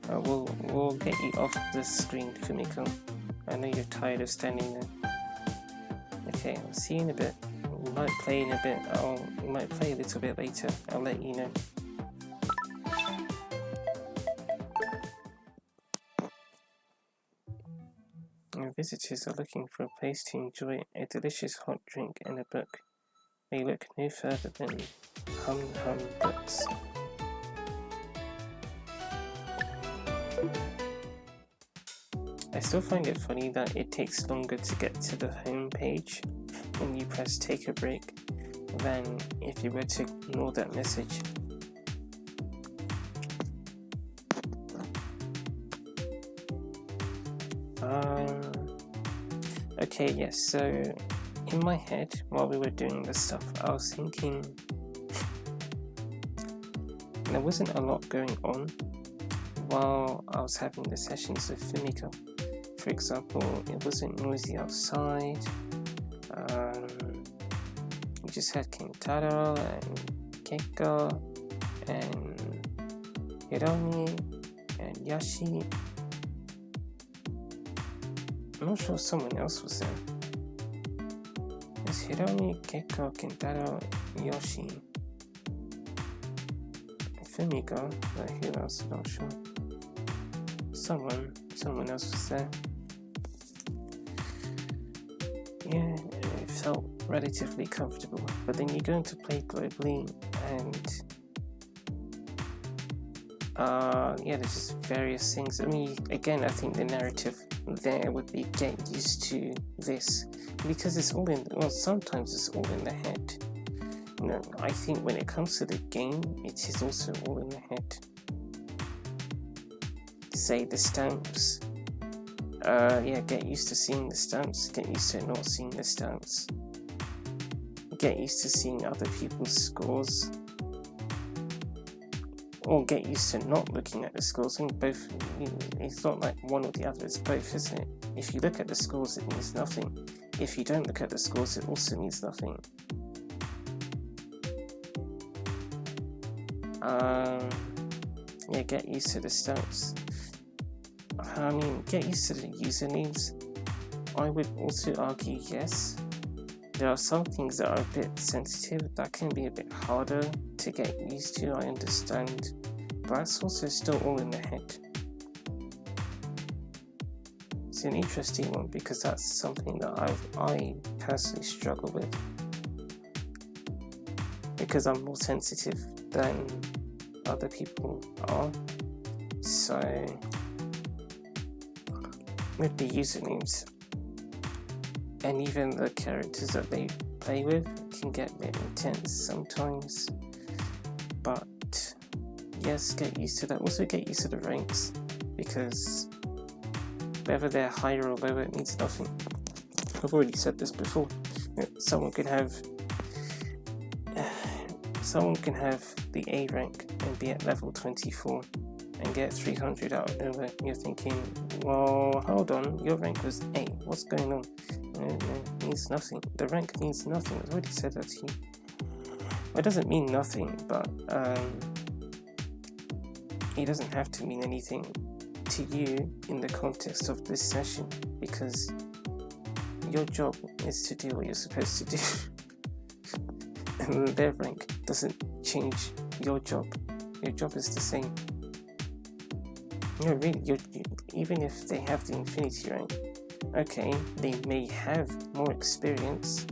We'll get you off the screen, Fumiko. I know you're tired of standing there. Okay, I'll see you in a bit. We might play in a bit. We might play a little bit later. I'll let you know. Our visitors are looking for a place to enjoy a delicious hot drink and a book. They look no further than Hum Hum Books. I still find it funny that it takes longer to get to the home page when you press take a break than if you were to ignore that message. Okay, yes, so in my head, while we were doing this stuff, I was thinking there wasn't a lot going on while I was having the sessions with Fumiko. For example, it wasn't noisy outside. We just had Kentaro and Keiko and Hiromi and Yashi. I'm not sure someone else was there. It's Hiromi, Keiko, Kentaro, Yoshi, Fumiko, but who else? I'm not sure. Someone else was there. Yeah, it felt relatively comfortable. But then you go into play globally and yeah, there's just various things. I mean, again, I think the narrative there would be get used to this, because it's all in, well, sometimes it's all in the head. You know, I think when it comes to the game, it is also all in the head. Say the stamps. Yeah, get used to seeing the stamps, get used to not seeing the stamps. Get used to seeing other people's scores. Or get used to not looking at the scores. I think both, it's not like one or the other, it's both, isn't it? If you look at the scores, it means nothing. If you don't look at the scores, it also means nothing. Yeah, get used to the stamps. I mean, get used to the usernames. I would also argue yes. There are some things that are a bit sensitive, that can be a bit harder to get used to. I understand but that's also still all in the head. It's an interesting one because that's something that I personally struggle with, because I'm more sensitive than other people are. So with the usernames and even the characters that they play with can get a bit intense sometimes, but yes, get used to that. Also get used to the ranks, because whether they're higher or lower, it means nothing. I've already said this before. Someone can have the A rank and be at level 24 and get 300 out of nowhere. You're thinking, well, hold on, your rank was A. What's going on? No, it means nothing. The rank means nothing. I've already said that to you. It doesn't mean nothing, but it doesn't have to mean anything to you in the context of this session, because your job is to do what you're supposed to do. And their rank doesn't change your job. Your job is the same. Really, even if they have the infinity rank, okay, they may have more experience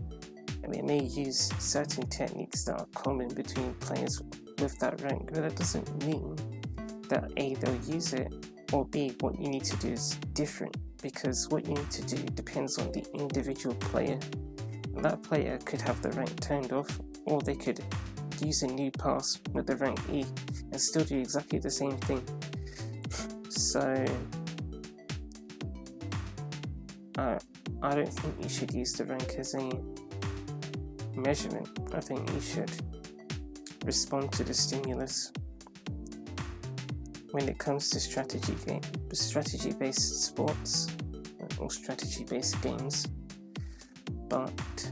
and they may use certain techniques that are common between players with that rank, but that doesn't mean that A, they'll use it, or B, what you need to do is different, because what you need to do depends on the individual player. And that player could have the rank turned off, or they could use a new pass with the rank E and still do exactly the same thing. So I don't think you should use the rank as a measurement. I think you should respond to the stimulus when it comes to strategy-based sports or strategy-based games. But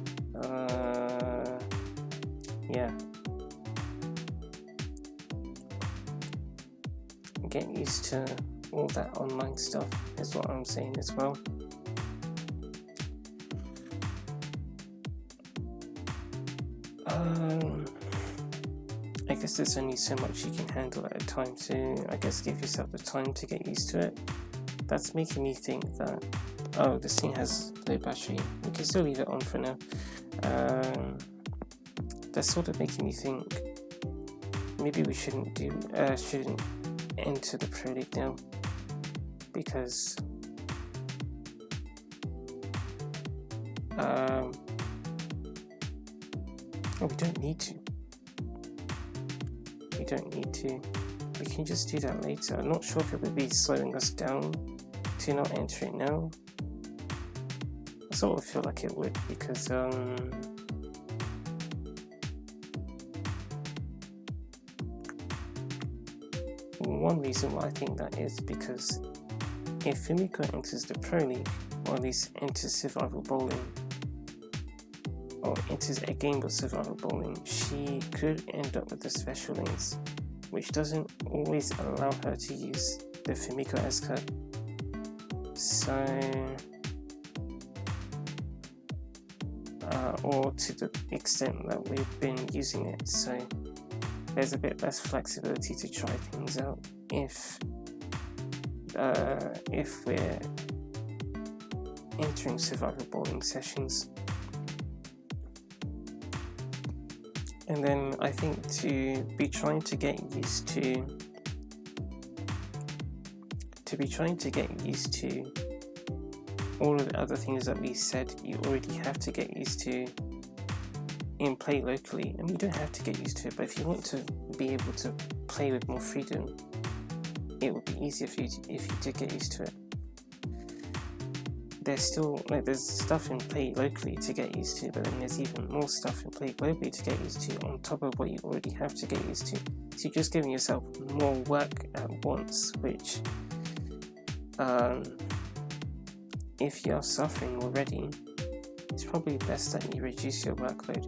yeah, get used to all that online stuff is what I'm saying as well. I guess there's only so much you can handle at a time, so I guess give yourself the time to get used to it. That's making me think that, oh, this thing has low battery, we can still leave it on for now. That's sort of making me think maybe we shouldn't enter the Pro League now, because we don't need to. We can just do that later. I'm not sure if it would be slowing us down to not enter it now. I sort of feel like it would, because one reason why I think that is because if Fumiko enters the Pro League, or at least enters Survival Bowling, or enters a game of Survival Bowling, she could end up with the special lanes, which doesn't always allow her to use the Fumiko S card. So, or to the extent that we've been using it, so there's a bit less flexibility to try things out if we're entering Survival Bowling sessions. And then I think to be trying to get used to all of the other things that we said you already have to get used to in play locally. I mean, you don't have to get used to it, but if you want to be able to play with more freedom, it would be easier for you if you did get used to it. There's stuff in play locally to get used to, but then there's even more stuff in play globally to get used to on top of what you already have to get used to. So you're just giving yourself more work at once, which if you're suffering already, it's probably best that you reduce your workload.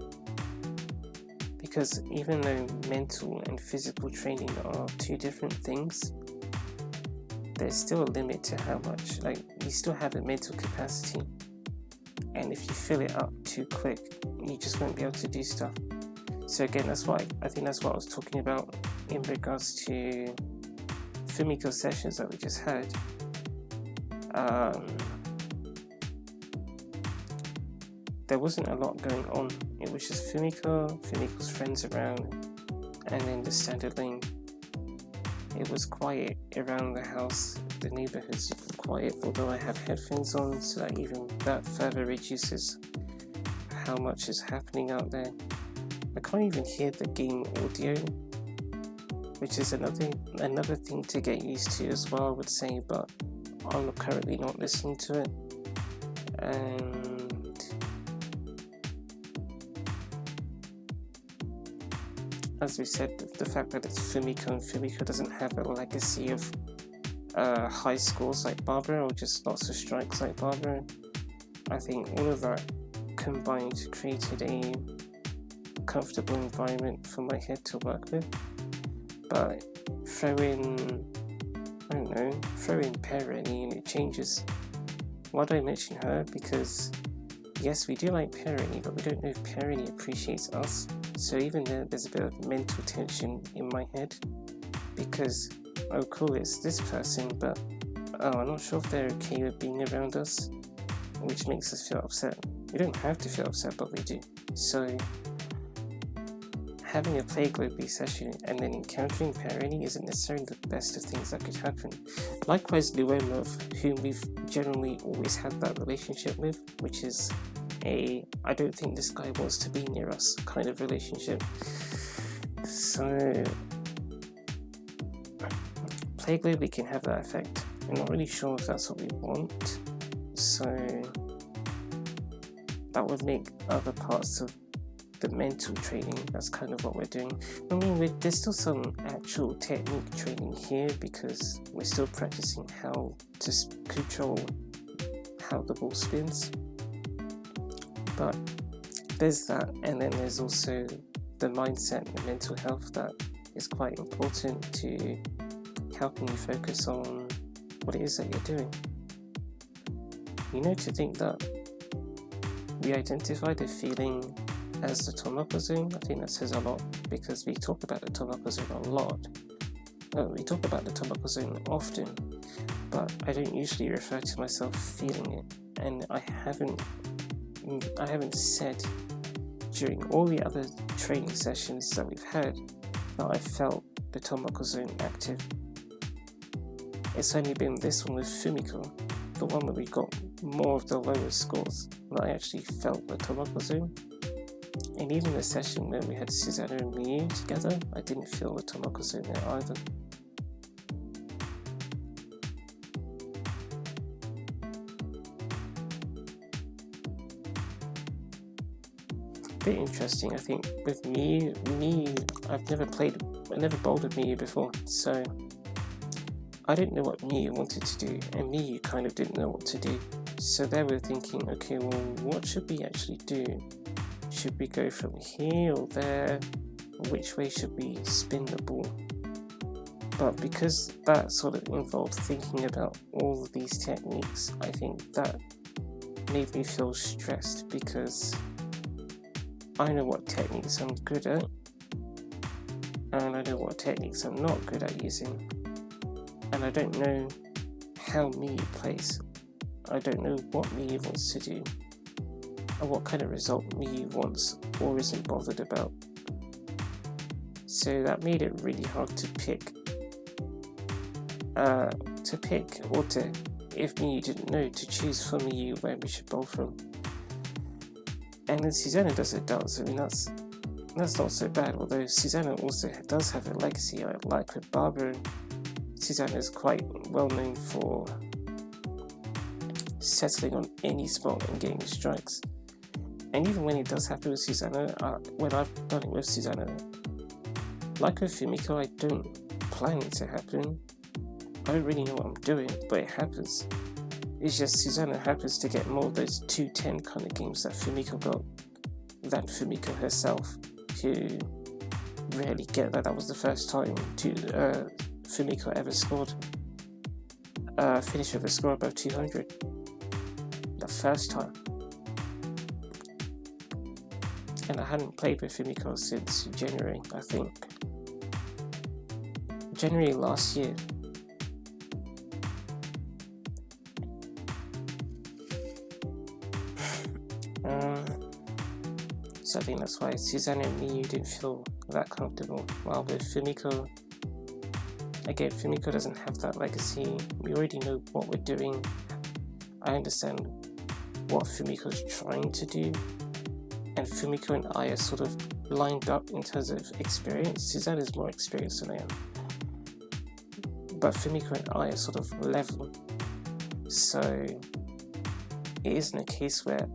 Because even though mental and physical training are two different things, there's still a limit to how much, you still have a mental capacity, and if you fill it up too quick, you just won't be able to do stuff. So again, I think that's what I was talking about in regards to Fumiko sessions that we just had. There wasn't a lot going on. It was just Fumiko's friends around, and then the standard lane. It was quiet around the house. The neighborhood's quiet, although I have headphones on, so that even that further reduces how much is happening out there. I can't even hear the game audio, which is another thing to get used to as well, I would say, but I'm currently not listening to it. And as we said, the fact that it's Fumiko, and Fumiko doesn't have a legacy of high scores like Barbara, or just lots of strikes like Barbara, I think all of that combined created a comfortable environment for my head to work with. But throw in Peroni and it changes. Why do I mention her? Because yes, we do like Peroni, but we don't know if Peroni appreciates us. So even there's a bit of mental tension in my head, because oh cool, it's this person, but I'm not sure if they're okay with being around us, which makes us feel upset. We don't have to feel upset, but we do. So having a Play Globally session and then encountering Peroni isn't necessarily the best of things that could happen. Likewise, Luomov, whom we've generally always had that relationship with, which is I don't think this guy wants to be near us kind of relationship. So Play Globally can have that effect. I'm not really sure if that's what we want. So that would make other parts of the mental training, that's kind of what we're doing. I mean, there's still some actual technique training here, because we're still practicing how to control how the ball spins. But there's that, and then there's also the mindset and the mental health that is quite important to helping you focus on what it is that you're doing. To think that we identified a feeling as the Tomoko zone, I think that says a lot, because we talk about the Tomoko zone a lot. We talk about the Tomoko zone often, but I don't usually refer to myself feeling it, and I haven't said during all the other training sessions that we've had that I felt the Tomoko zone active. It's only been this one with Fumiko, the one where we got more of the lower scores, that I actually felt the Tomoko zone. And even the session where we had Susanna and Miyu together, I didn't feel the Tomoko zone there either. Bit interesting, I think, with Miyu, I've never bowled with Miyu before, so I didn't know what Miyu wanted to do, and Miyu kind of didn't know what to do. So they were thinking, okay, well, what should we actually do? Should we go from here or there? Which way should we spin the ball? But because that sort of involved thinking about all of these techniques, I think that made me feel stressed, because I know what techniques I'm good at, and I know what techniques I'm not good at using, and I don't know how Miyu plays. I don't know what Miyu wants to do, and what kind of result Miyu wants or isn't bothered about. So that made it really hard to pick, if Miyu didn't know, to choose for Miyu where we should bowl from. And then Susanna does. I mean, that's not so bad, although Susanna also does have a legacy. Like with Barbara, Susanna is quite well known for settling on any spot and getting strikes. And even when it does happen with Susanna, when I've done it with Susanna, like with Fumiko, I don't plan it to happen. I don't really know what I'm doing, but it happens. It's just Susanna happens to get more of those 210 kind of games that Fumiko got than Fumiko herself, who rarely get that. That was the first time Fumiko ever scored, finished with a score above 200. The first time. And I hadn't played with Fumiko since January, I think. January last year. So I think that's why Suzanne and me didn't feel that comfortable. While with Fumiko, again, Fumiko doesn't have that legacy. We already know what we're doing. I understand what Fumiko's trying to do, and Fumiko and I are sort of lined up in terms of experience. Suzanne is more experienced than I am, but Fumiko and I are sort of level. So it isn't a case where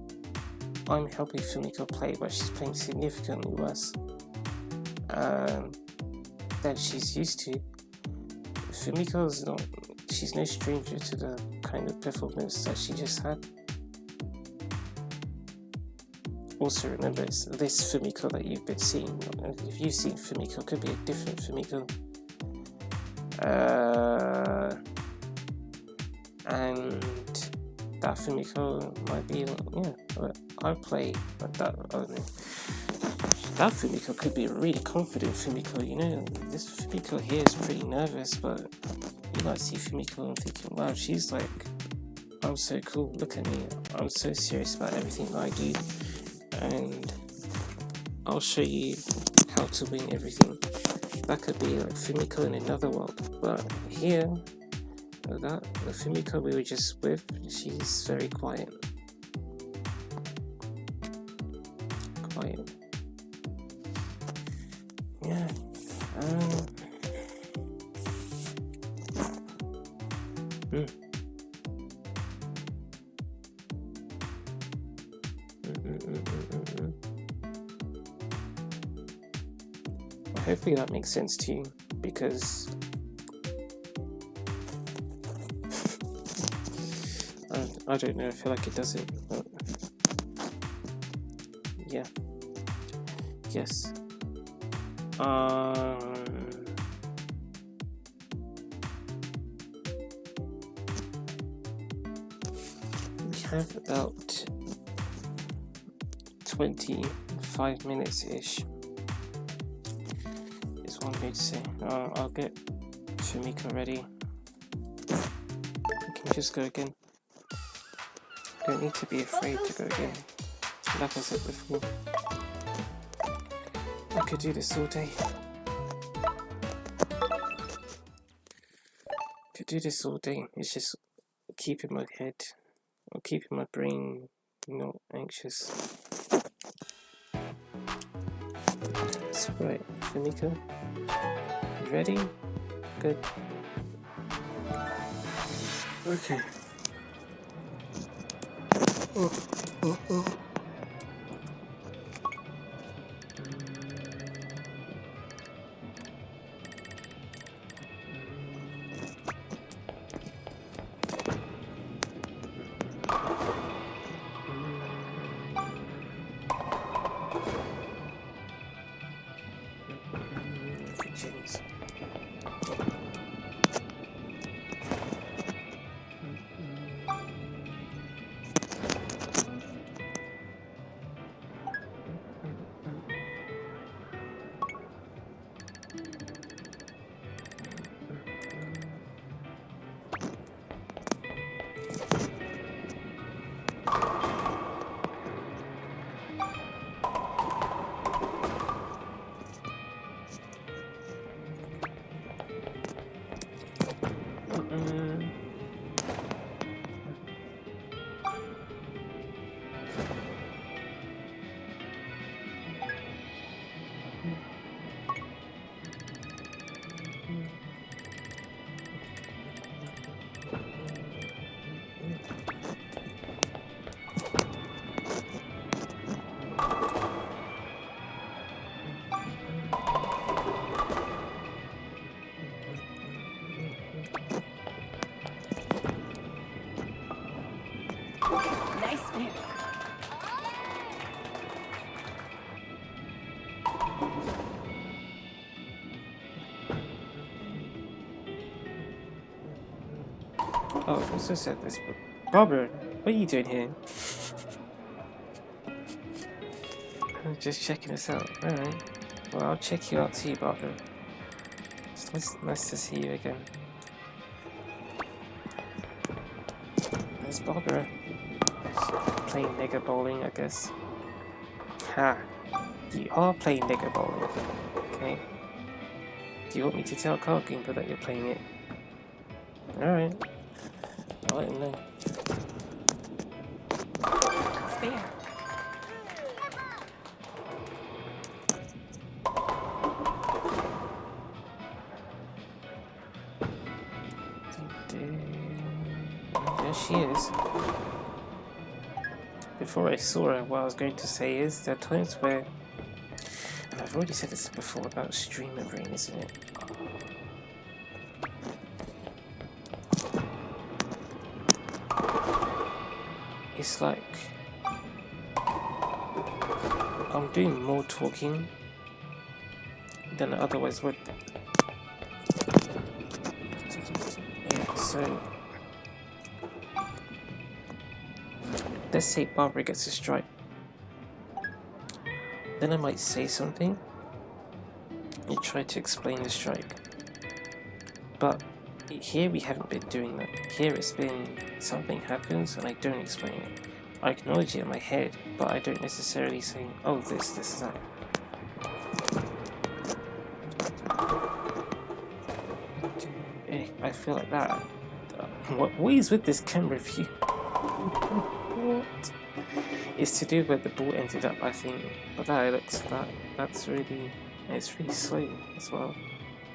I'm helping Fumiko play, but she's playing significantly worse than she's used to. Fumiko's not, she's no stranger to the kind of performance that she just had. Also remember, it's this Fumiko that you've been seeing. If you've seen Fumiko, it could be a different Fumiko. And that Fumiko might be, I play like that. That Fumiko could be a really confident Fumiko, this Fumiko here is pretty nervous, but you might see Fumiko and thinking, wow, she's like, I'm so cool, look at me, I'm so serious about everything I do, and I'll show you how to win everything. That could be like Fumiko in another world, but here, the Fumiko we were just with, she's very quiet. Yeah. Hopefully that makes sense to you, because I don't know, I feel like it doesn't, but yeah. Yes. We have about 25 minutes-ish, is what I'm going to say. I'll get Fumiko ready. You can just go again. Don't need to be afraid to go again. Like I said before, I could do this all day. It's just keeping my head or keeping my brain not anxious. So right, Fumiko, you ready? Good. Okay. Oh. Nice pick. Oh, I also said this, but Barbara, what are you doing here? I'm just checking this out. Alright. Well, I'll check you out too, Barbara. It's nice to see you again. There's Barbara. Playing nigger bowling, I guess. Ha! You are playing nigger bowling. Okay. Do you want me to tell Card Gamer that you're playing it? Alright. I'll let him know. Spare. There she is. Before I saw her, what I was going to say is there are times where, and I've already said this before about streamer brain, isn't it? It's like I'm doing more talking than I otherwise would. Yeah, so let's say Barbara gets a strike. Then I might say something and try to explain the strike. But here we haven't been doing that. Here it's been something happens and I don't explain it. I acknowledge it in my head, but I don't necessarily say, oh, this, that. I feel like that. What is with this camera view? What? It's to do where the ball ended up, I think. But that's really, it's really slow as well.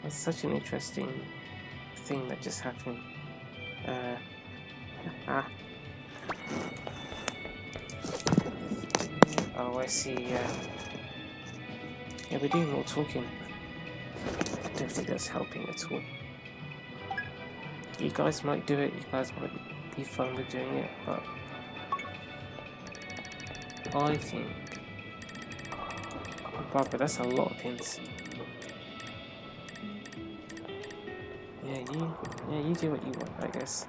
That's such an interesting thing that just happened. Oh, I see. Yeah, we're doing more talking. I don't think that's helping at all. You guys might do it, you guys might be fun with doing it, but I think, Barbara, that's a lot of hints. Yeah, you do what you want, I guess.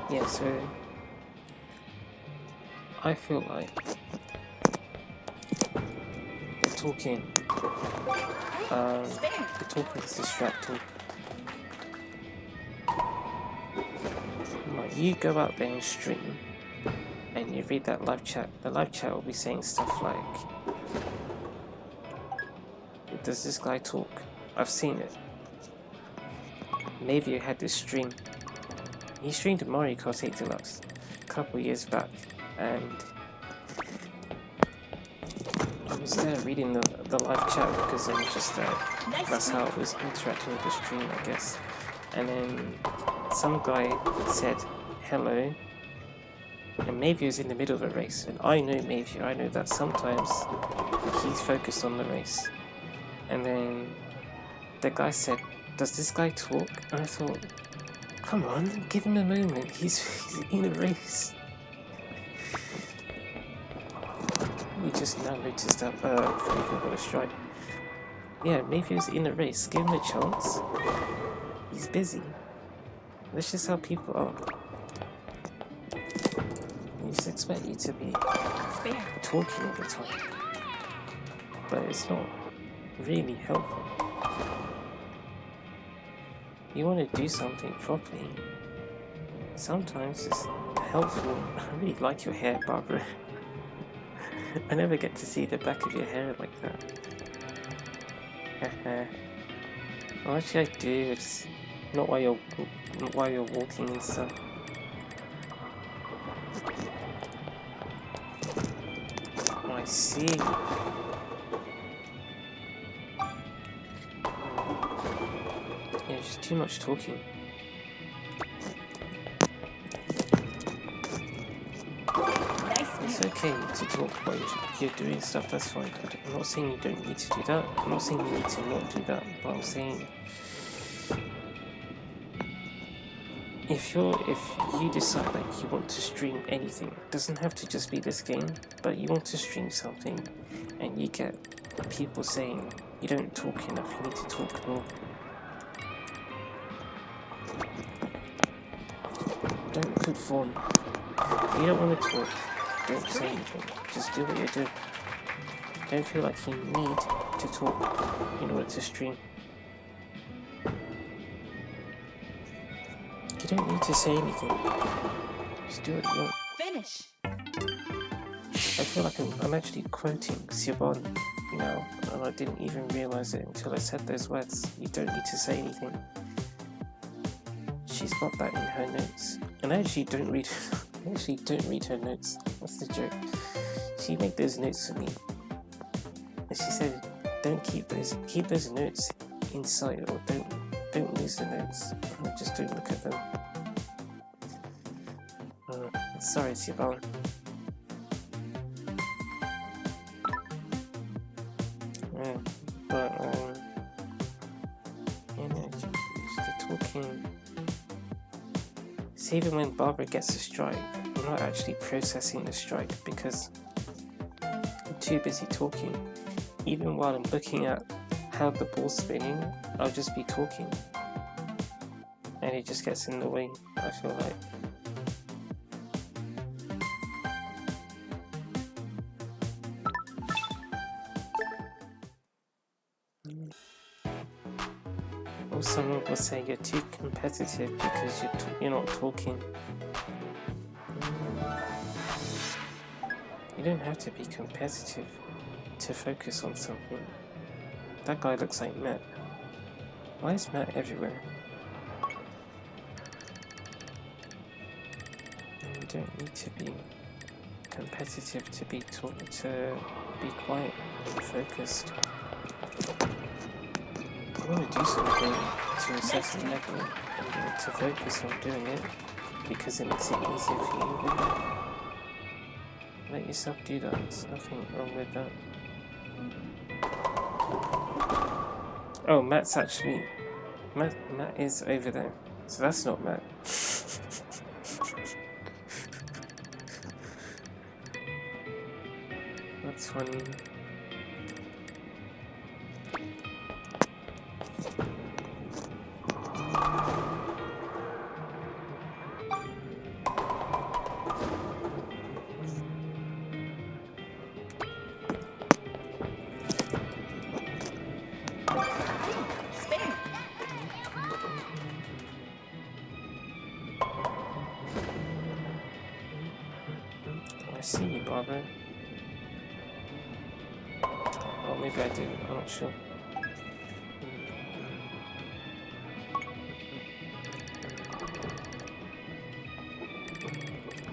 Yeah, so I feel like the talking is distracting. Like, you go out there and stream and you read that live chat. The live chat will be saying stuff like, does this guy talk? I've seen it. Maybe you had this stream. He streamed Mario Kart 8 Deluxe a couple years back, and I was there reading the live chat because I was just there. That's how I was interacting with the stream, I guess. And then some guy said hello, and Mayview is in the middle of a race, and I know Mayview. I know that sometimes he's focused on the race. And then the guy said, does this guy talk? And I thought, come on, give him a moment. He's in a race. We just now noticed that Fumiko got a strike. Yeah, maybe he's in a race. Give him a chance. He's busy. That's just how people are. You just expect you to be talking all the time. But it's not really helpful. You want to do something properly. Sometimes it's helpful. I really like your hair, Barbara. I never get to see the back of your hair like that. What should I do? It's not while you're walking and stuff. Oh, I see. Yeah, just too much talking. It's okay to talk while you're doing stuff, that's fine. I'm not saying you don't need to do that. I'm not saying you need to not do that. But I'm saying if you decide that you want to stream anything, it doesn't have to just be this game, but you want to stream something and you get people saying you don't talk enough, you need to talk more. good form. If you don't want to talk, don't say anything. Just do what you're doing. Don't feel like you need to talk in order to stream. You don't need to say anything. Just do what you want. Finish. I feel like I'm actually quoting Siobhan now, and I didn't even realise it until I said those words. You don't need to say anything. She's got that in her notes. And I actually don't read her notes. What's the joke? She made those notes for me. And she said, don't keep those notes inside, or don't lose the notes. Just don't look at them. Sorry, Siobhan. Yeah, but you know, just the talking. See, even when Barbara gets a strike, I'm not actually processing the strike because I'm too busy talking. Even while I'm looking at how the ball's spinning, I'll just be talking. And it just gets in the way, I feel like. Or someone will say you're too competitive because you're not talking. You don't have to be competitive to focus on something. That guy looks like Matt. Why is Matt everywhere? You don't need to be competitive to be quiet, to be focused. You want to do something to assess the level and to focus on doing it because it makes it easier for you. Let yourself do that. There's nothing wrong with that. Oh, Matt is over there. So that's not Matt. That's funny. I see you, Barbara. Oh, maybe I didn't. I'm not sure.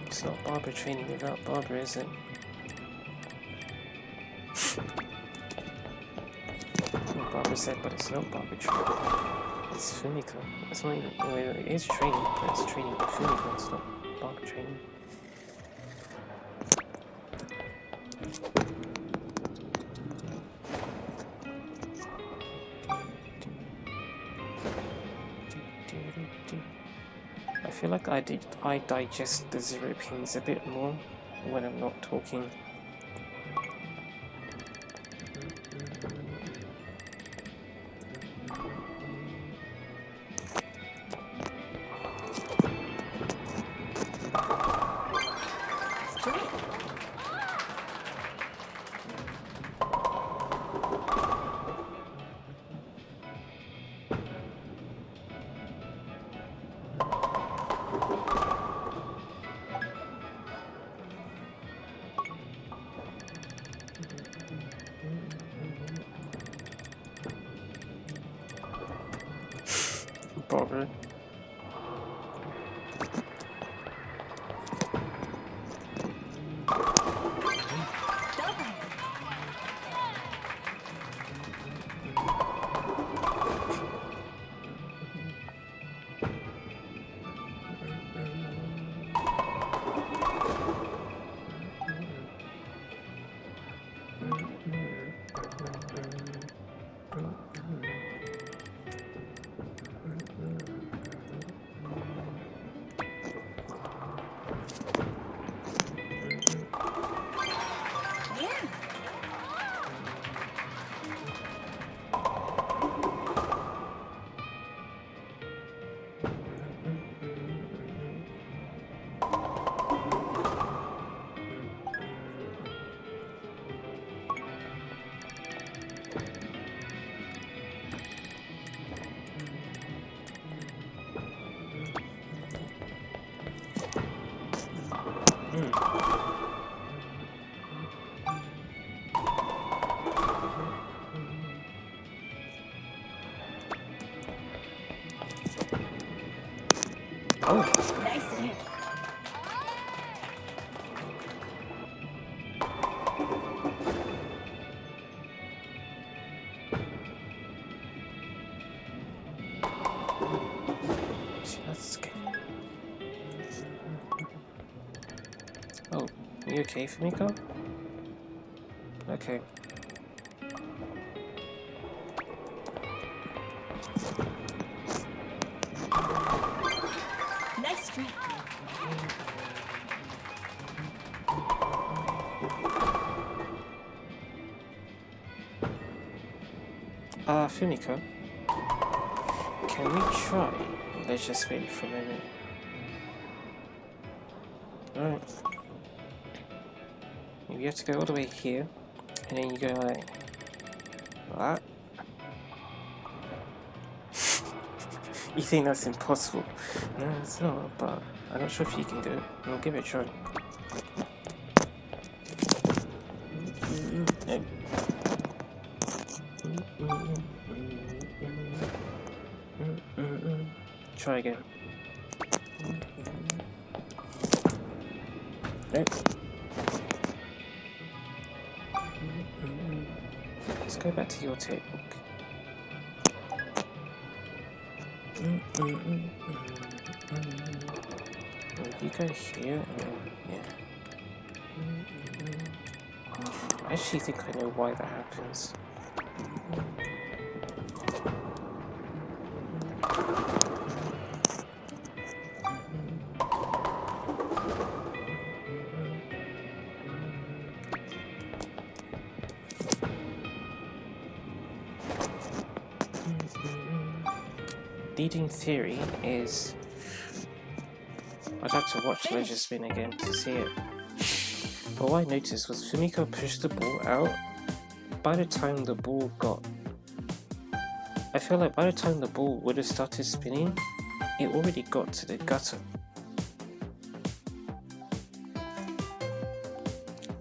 It's not Barbara training without Barbara, is it? Well, Barbara said, but it's not Barbara training. It's Fumiko. It's not even. Well, it is training, but it's training with Fumiko. It's not Barbara training. I feel like I digest the 0 pins a bit more when I'm not talking. Barbara. Oh, Nice hit. that's good. Oh, you okay, Fumiko? Okay. Nice strike. Fumiko, can we try? Let's just wait for a minute. Alright. You have to go all the way here, and then you go like that. You think that's impossible? No, it's not, but I'm not sure if you can do it. I'll give it a try. Try again. Nope. Let's go back to your technique. You go here and then, yeah. I actually think I know why that happens. Leading theory is I'd have to watch Leisure Spin again to see it. But what I noticed was Fumiko pushed the ball out. By the time the ball got, I feel like by the time the ball would have started spinning, it already got to the gutter.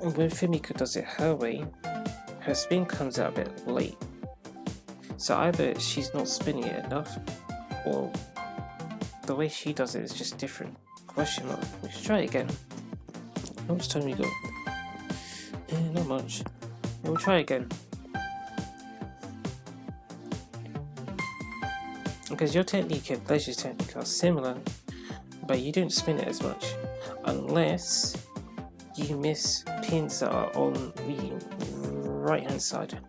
And when Fumiko does it her way, her spin comes out a bit late. So either she's not spinning it enough, or the way she does it is just different. Question mark. Let's try it again. How much time we got? Not much. We'll try again. Because your technique and Leisure's technique are similar, but you don't spin it as much. Unless you miss pins that are on the right hand side.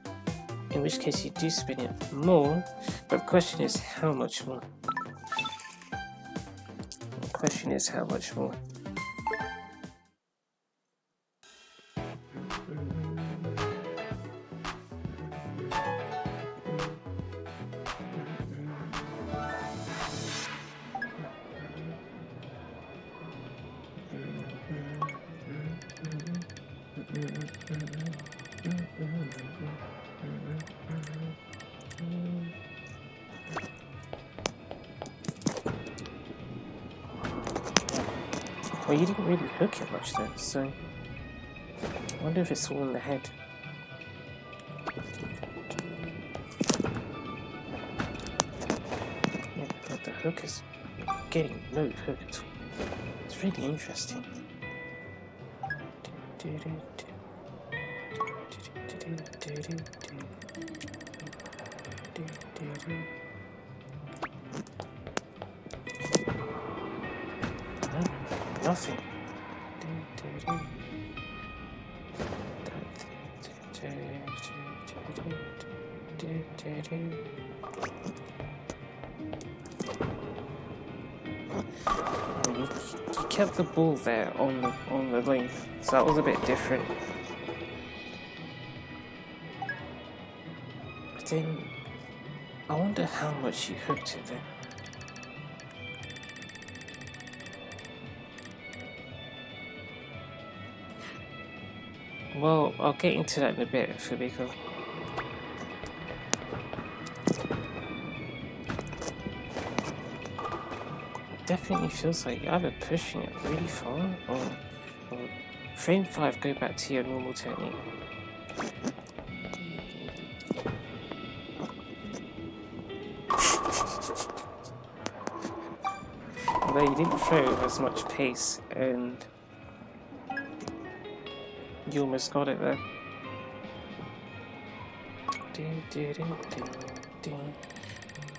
In which case you do spin it more, but the question is how much more? The question is how much more? Well, you didn't really hook it much then, so I wonder if it's all in the head. Yeah, but the hook is getting no hook at all. It's really interesting. Nothing. You kept the ball there on the length, so that was a bit different. But then I wonder how much you hooked it then. Well, I'll get into that in a bit, Fumiko. It definitely feels like you're either pushing it really far, or frame 5, go back to your normal technique. Although you didn't throw with as much pace, and you almost got it there.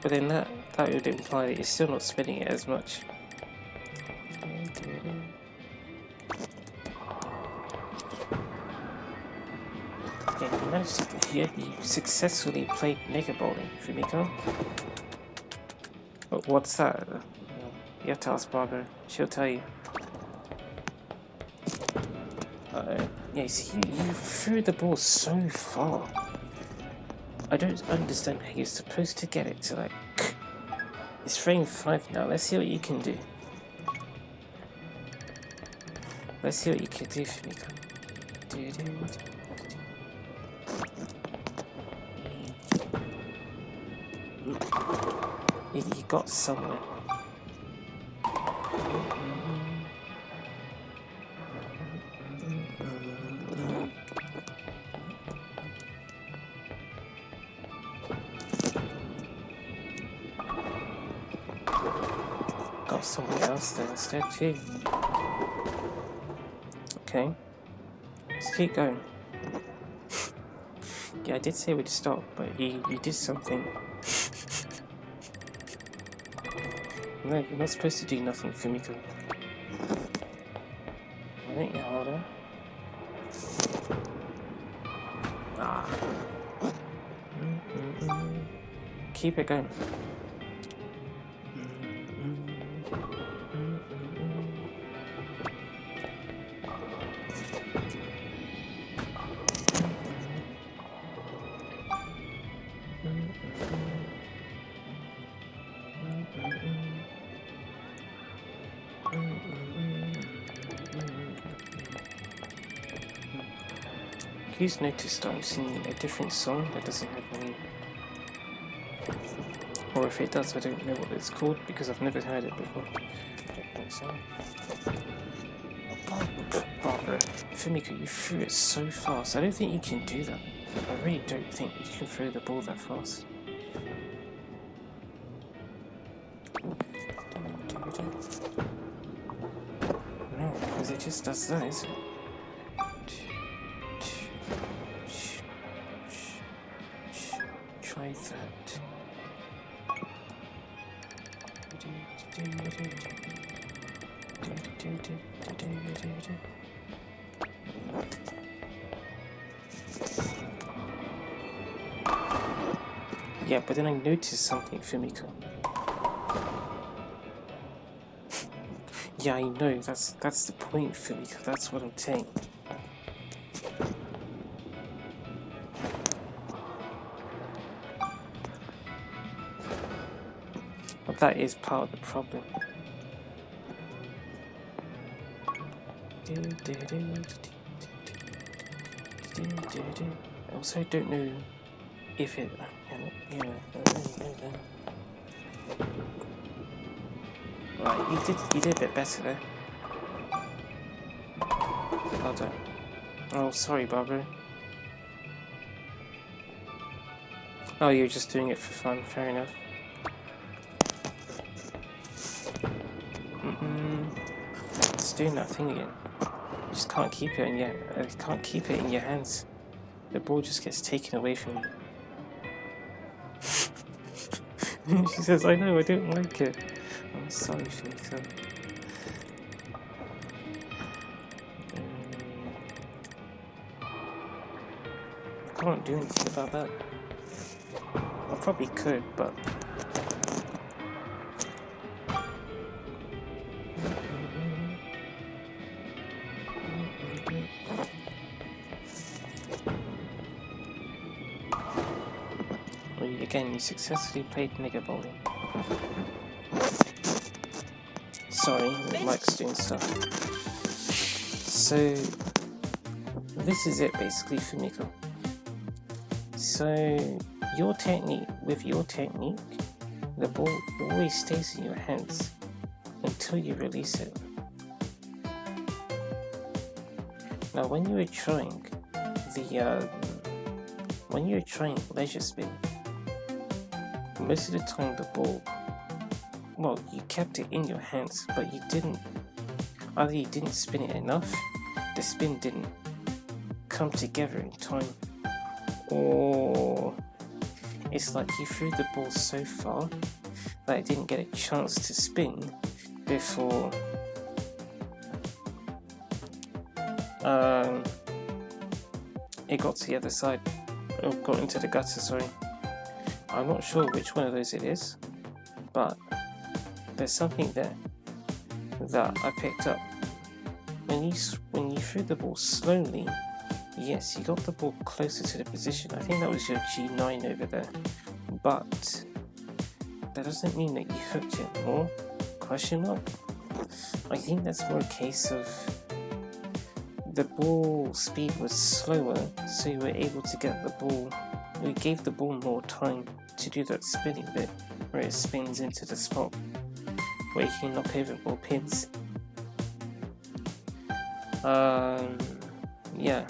But then that would imply that you're still not spinning it as much. Yeah, you managed to, you successfully played nigger bowling, Fumiko. But what's that? You have to ask Barbara, she'll tell you. Yeah, see, you threw the ball so far. I don't understand how you're supposed to get it to like... It's frame 5 now, let's see what you can do. Let's see what you can do, Fumiko. You got somewhere. Got somewhere else there instead too. Okay. Let's keep going. Yeah, I did say we'd stop, but you did something. No, you're not supposed to do nothing, Fumiko. Make it harder. Ah. Keep it going. Please notice that I'm singing a different song that doesn't have any, or if it does, I don't know what it's called because I've never heard it before. I don't think so. Barbara, Fumiko, you threw it so fast. I don't think you can do that. I really don't think you can throw the ball that fast. No, because it just does that, isn't it? Try that. Yeah, but then I noticed something, Fumiko. Yeah, I know, that's the point, Fumiko, that's what I'm saying. But that is part of the problem. I also don't know if it... Right, you did a bit better there. Well done. Oh, sorry, Barbara. Oh, you're just doing it for fun, fair enough. It's doing that thing again. You just can't keep it in your hands. The ball just gets taken away from you. She says, I know, I don't like it. I'm sorry, Fumiko. I can't do anything about that. I probably could, but... Again, you successfully played nigger bowling. Sorry, the mic's doing stuff. So, this is it basically, Fumiko. So, with your technique, the ball always stays in your hands until you release it. Now, when you were trying leisure spin, most of the time the ball well, you kept it in your hands, but you didn't, either you didn't spin it enough, the spin didn't come together in time, or it's like you threw the ball so far that it didn't get a chance to spin before it got to the other side, or got into the gutter, sorry. I'm not sure which one of those it is, but there's something there that I picked up. When you threw the ball slowly, yes, you got the ball closer to the position. I think that was your G9 over there, but that doesn't mean that you hooked it more, question mark. I think that's more a case of the ball speed was slower, so you were able to get the ball, we gave the ball more time to do that spinning bit, where it spins into the spot where you can knock over more pins. Yeah.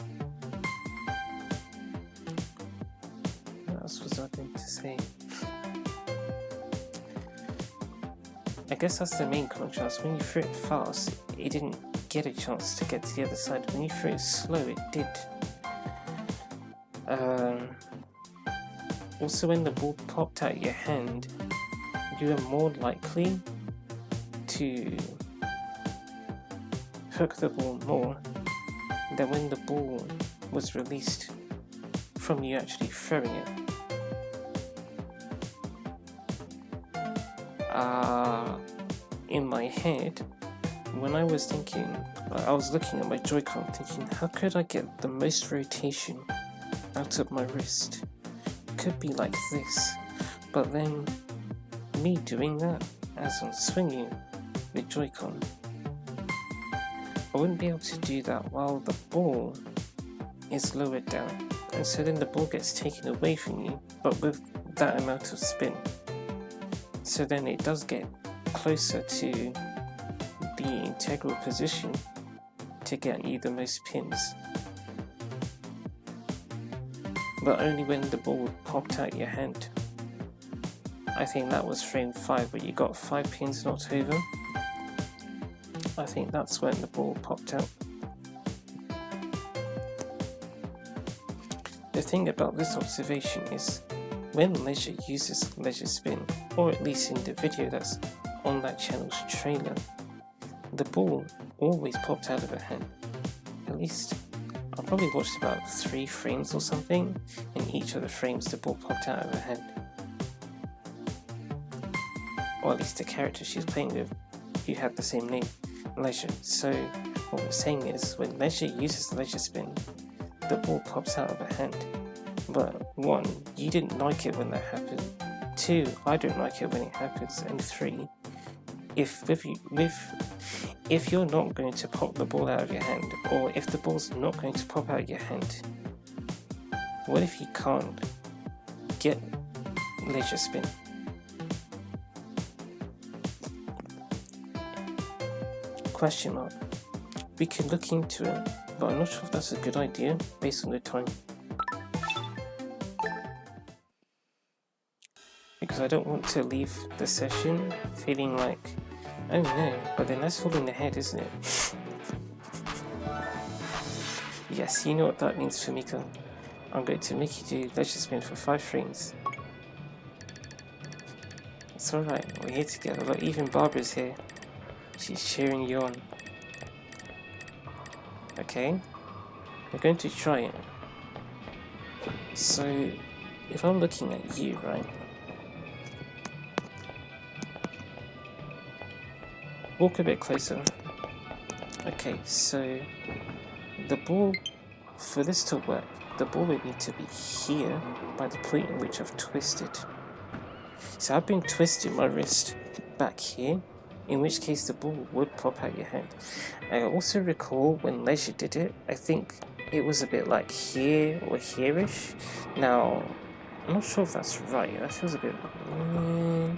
What else was I going to say? I guess that's the main contrast. When you threw it fast, it didn't get a chance to get to the other side. When you threw it slow, it did. Also, when the ball popped out your hand, you were more likely to hook the ball more than when the ball was released from you actually throwing it. In my head, when I was thinking, I was looking at my Joy-Con thinking, how could I get the most rotation out of my wrist? It could be like this, but then me doing that as I'm swinging the Joy-Con, I wouldn't be able to do that while the ball is lowered down, and so then the ball gets taken away from you, but with that amount of spin. So then it does get closer to the integral position to get you the most pins, but only when the ball popped out your hand. I think that was frame 5 where you got 5 pins knocked over. I think that's when the ball popped out. The thing about this observation is, when Leisure uses Leisure Spin, or at least in the video that's on that channel's trailer, the ball always popped out of her hand. At least, I probably watched about 3 frames or something, in each of the frames the ball popped out of her hand. Or at least the character she was playing with, who had the same name, Leisure. So what we're saying is, when Leisure uses Leisure Spin, the ball pops out of her hand. But 1, you didn't like it when that happened. 2, I don't like it when it happens. And 3, if you're not going to pop the ball out of your hand, or if the ball's not going to pop out of your hand, what if you can't get Leisure Spin? Question mark. We can look into it, but I'm not sure if that's a good idea based on the time. Because I don't want to leave the session feeling like, oh no, but then that's all in the head, isn't it? Yes, you know what that means, Fumiko. I'm going to make you do Leisure Spin for 5 frames. It's alright, we're here together. Look, even Barbara's here. She's cheering you on. Okay, we're going to try it. So, if I'm looking at you, right? Walk a bit closer. Okay, so the ball, for this to work, the ball would need to be here by the point in which I've twisted. So I've been twisting my wrist back here, in which case the ball would pop out your hand. I also recall when Leisure did it, I think it was a bit like here or here-ish. Now, I'm not sure if that's right. That feels a bit...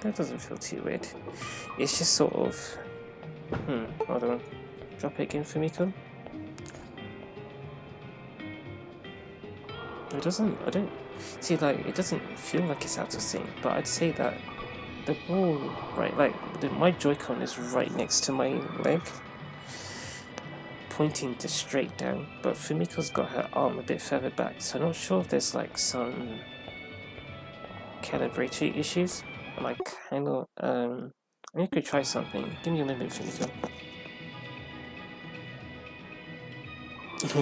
that doesn't feel too weird. It's just sort of... hold on. Drop it again, Fumiko. It doesn't... I don't... See, like, it doesn't feel like it's out of sync, but I'd say that the ball, right, like, my Joy-Con is right next to my leg, pointing to straight down, but Fumiko's got her arm a bit further back, so I'm not sure if there's like some calibratory issues. And I kind of, I'm going to try something. Give me a moment, Fumiko.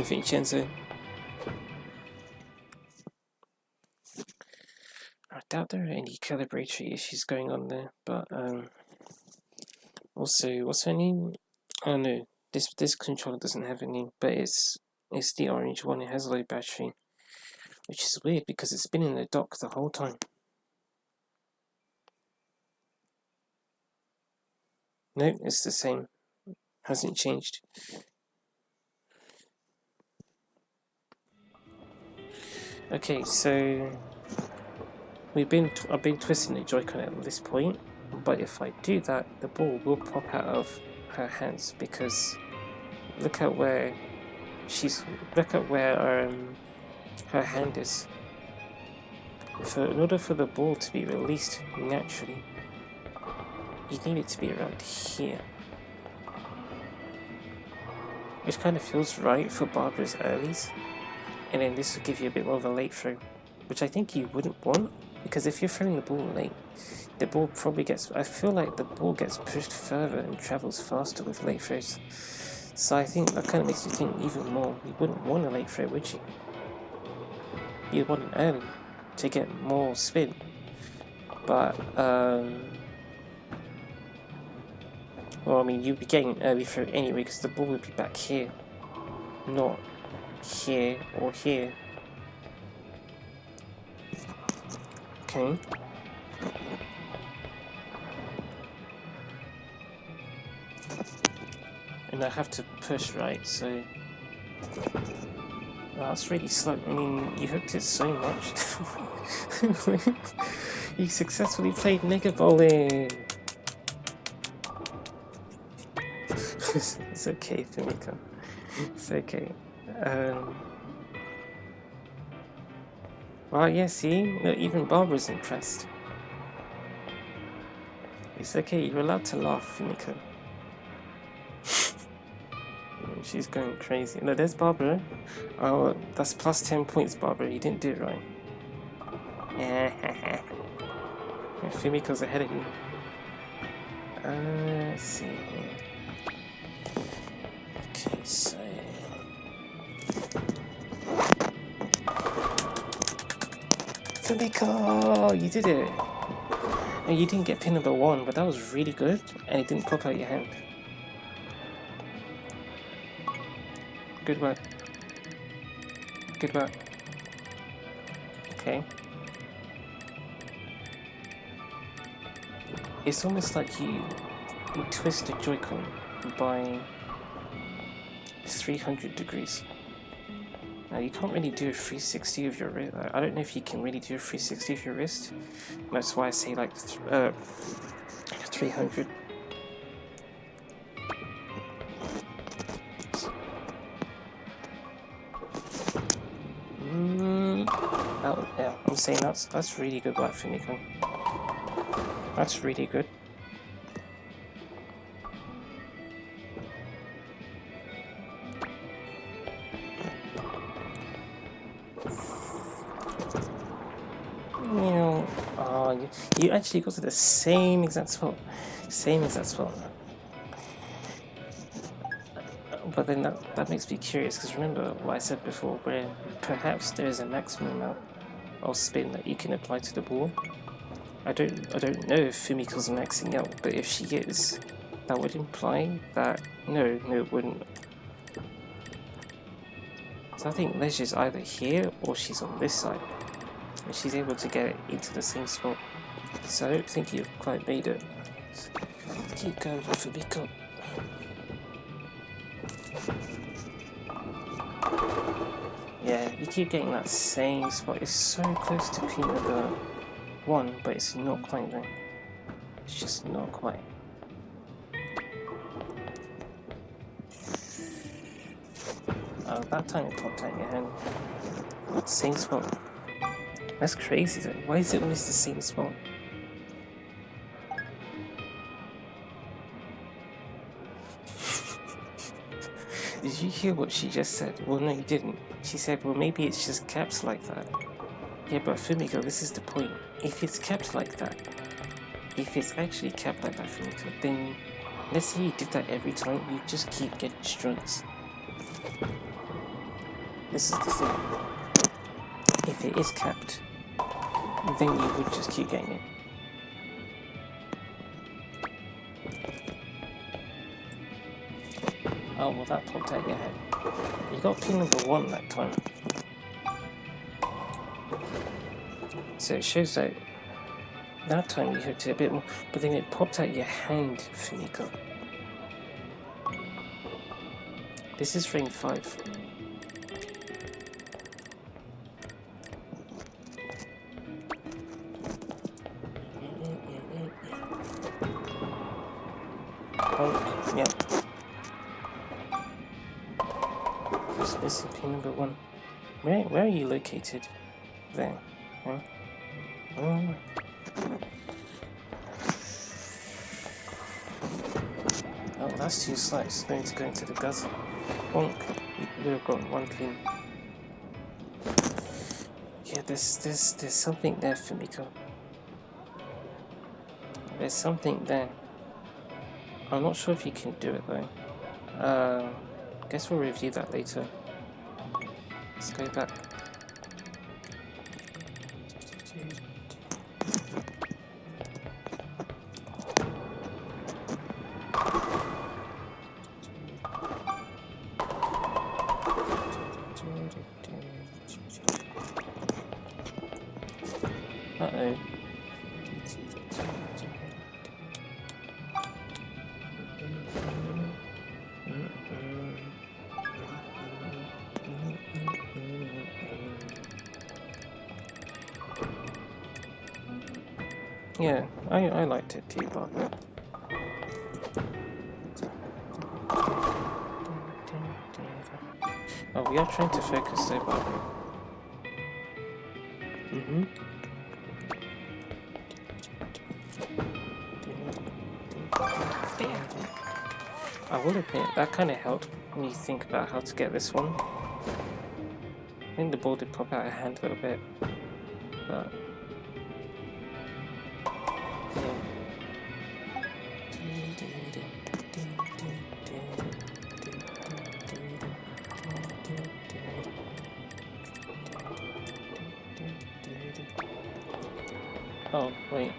Vincenzo. I doubt there are any calibratory issues going on there, but also, what's her name? Oh no, this controller doesn't have a name, but it's the orange one. It has a low battery, which is weird because it's been in the dock the whole time. No, it's the same. Hasn't changed. Okay, so I've been twisting the Joy-Con at this point, but if I do that, the ball will pop out of her hands because look at where her hand is. In order for the ball to be released naturally, you need it to be around here, which kind of feels right for Barbara's earlies, and then this will give you a bit more of a late throw, which I think you wouldn't want. Because if you're throwing the ball late, the ball probably gets... I feel like the ball gets pushed further and travels faster with late throws. So I think that kind of makes you think even more. You wouldn't want a late throw, would you? You'd want an early to get more spin. But, well, I mean, you'd be getting an early throw anyway because the ball would be back here. Not here or here. Okay. And I have to push right, so that's really slow. I mean, you hooked it so much. You successfully played Mega Bowling. It's okay, Fumiko. It's okay. Well, yeah, see? No, even Barbara's impressed. It's okay, you're allowed to laugh, Fumiko. She's going crazy. No, there's Barbara. Oh, that's plus 10 points, Barbara. You didn't do it right. Fumiko's ahead of you. Let's see here. Okay, so... Fumiko! You did it! And you didn't get pin number 1, but that was really good, and it didn't pop out your hand. Good work. Good work. Okay. It's almost like you twist the Joy-Con by 300 degrees. Now you can't really do a 360 of your wrist. I don't know if you can really do a 360 of your wrist. That's why I say like 300. Yeah, I'm saying that's really good work, Fumiko. That's really good. You actually go to the same exact spot. Same exact spot. But then that makes me curious, because remember what I said before, where perhaps there is a maximum amount of spin that you can apply to the ball. I don't know if Fumiko's maxing out, but if she is, that would imply that no, it wouldn't. So I think Leisure's either here or she's on this side, and she's able to get it into the same spot. So I don't think you've quite made it. So keep going, Fumiko. Yeah, you keep getting that same spot. It's so close to pin number 1, but it's not quite there. It's just not quite. Oh, that time it popped out your hand. Same spot. That's crazy though. Why is it always the same spot? Did you hear what she just said? Well, no, you didn't. She said, well, maybe it's just kept like that. Yeah, but Fumiko, this is the point. If it's kept like that, if it's actually kept like that, Fumiko, then let's say you did that every time, you just keep getting strokes. This is the thing. If it is kept, then you would just keep getting it. Oh, well, that popped out your head. You got pin number 1 that time. So it shows that that time you hooked it a bit more, but then it popped out your hand, Fumiko. This is frame 5. Oh, yeah. This is pin number 1. Where are you located? There. Huh? Oh. Oh, that's 2 slides going to go into the gutter. Bonk. You would have got 1 pin. Yeah, there's something there, Fumiko. There's something there. I'm not sure if you can do it though. Guess we'll review that later. Let's go back. Uh-oh. Yeah, I liked it too, but oh, we are trying to focus though, Barbara. I will admit, that kind of helped me think about how to get this one. I think the ball did pop out of hand a little bit, but yeah. Oh, wait.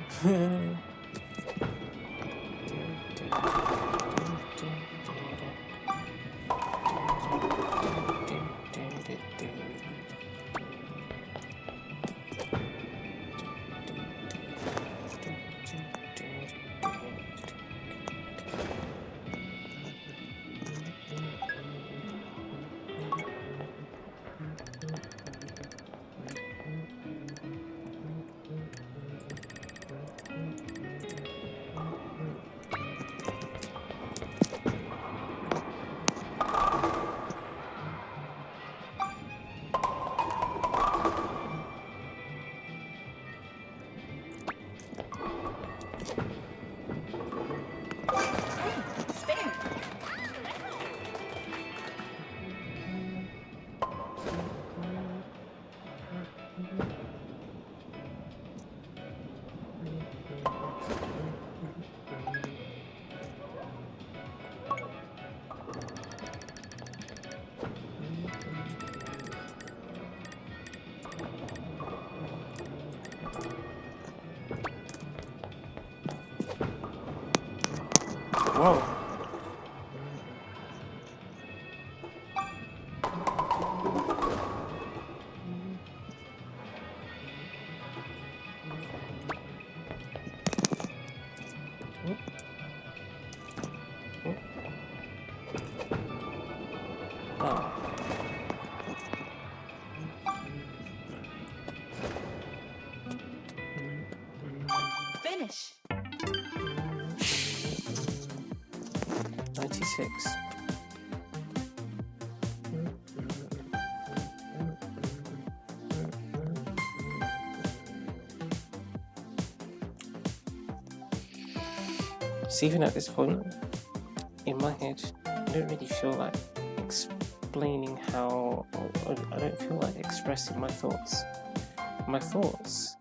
Whoa. Oh. Finish. 96. So even at this point, in my head, I don't really feel like explaining how, I don't feel like expressing my thoughts. My thoughts,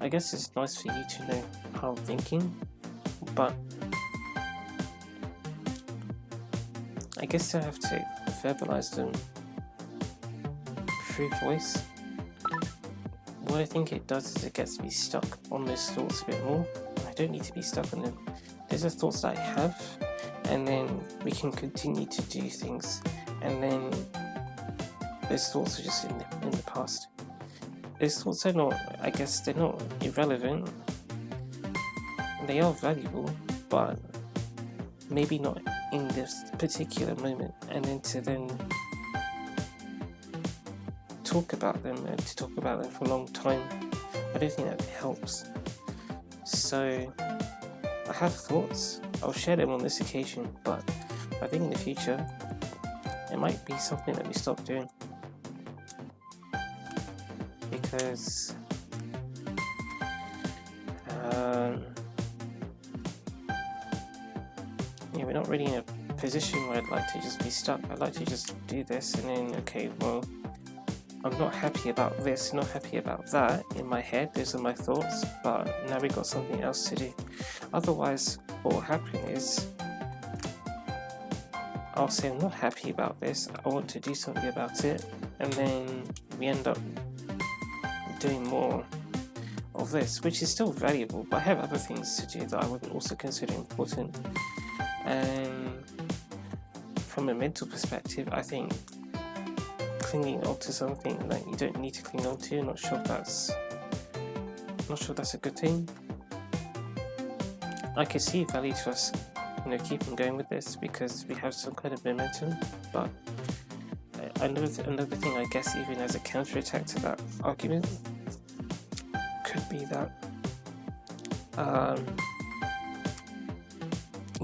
I guess it's nice for you to know how I'm thinking, but I guess I have to verbalize them through voice. What I think it does is it gets me stuck on those thoughts a bit more. I don't need to be stuck on them. There's the thoughts that I have, and then we can continue to do things, and then those thoughts are just in the past. Those thoughts are not, I guess they're not irrelevant. They are valuable, but maybe not in this particular moment. And then to talk about them and to talk about them for a long time, I don't think that helps. So I have thoughts, I'll share them on this occasion, but I think in the future it might be something that we stop doing, because we're not really in a position where I'd like to just be stuck. I'd like to just do this and then, okay, well, I'm not happy about this, not happy about that in my head, those are my thoughts, but now we've got something else to do. Otherwise, what will happen is I'll say I'm not happy about this, I want to do something about it, and then we end up doing more of this, which is still valuable, but I have other things to do that I would also consider important. And from a mental perspective, I think clinging on to something that you don't need to cling on to, not sure that's a good thing. I could see value to us, keeping going with this because we have some kind of momentum. But another thing, I guess, even as a counter-attack to that argument, could be that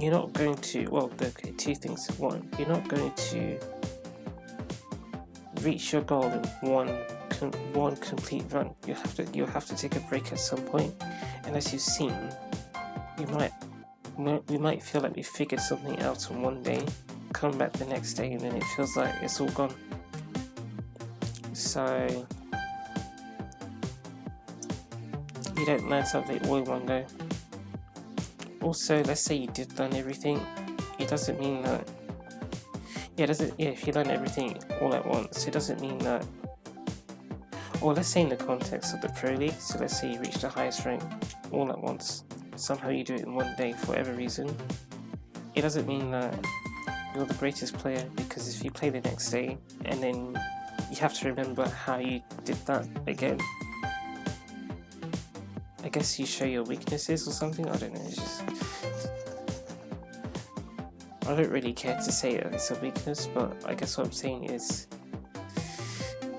you're not going to. Well, okay, two things. One, you're not going to reach your goal in one complete run. You'll have to take a break at some point, and as you've seen, we might feel like we figured something out on one day, come back the next day, and then it feels like it's all gone. So you don't learn something all in one go. Also, let's say you did learn everything, it doesn't mean that if you learn everything all at once, it doesn't mean that, or let's say in the context of the Pro League, so let's say you reach the highest rank all at once, somehow you do it in one day for whatever reason, it doesn't mean that you're the greatest player, because if you play the next day and then you have to remember how you did that again, I guess you show your weaknesses or something, I don't know, it's just, I don't really care to say that it's a weakness, but I guess what I'm saying is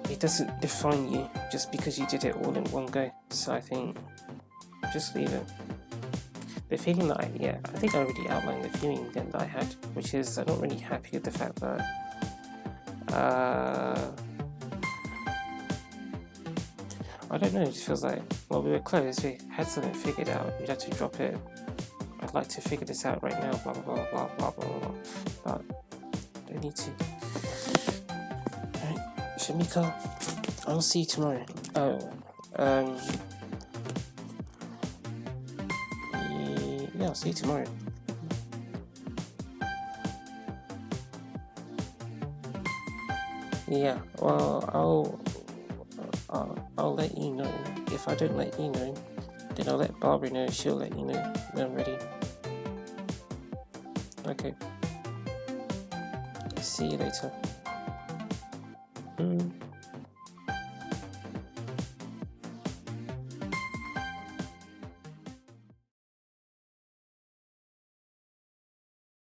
it doesn't define you just because you did it all in one go. So I think just leave it. The feeling that I think I already outlined the feeling that I had, which is I'm not really happy with the fact that I don't know, it just feels like, well, we were close, we had something figured out, we'd have to drop it. I'd like to figure this out right now, blah blah blah blah blah blah blah, but I don't need to. Alright, Fumiko, I'll see you tomorrow. Yeah, I'll see you tomorrow. Yeah, well, I'll let you know. If I don't let you know, then I'll let Barbara know. She'll let you know when I'm ready. Okay. See you later.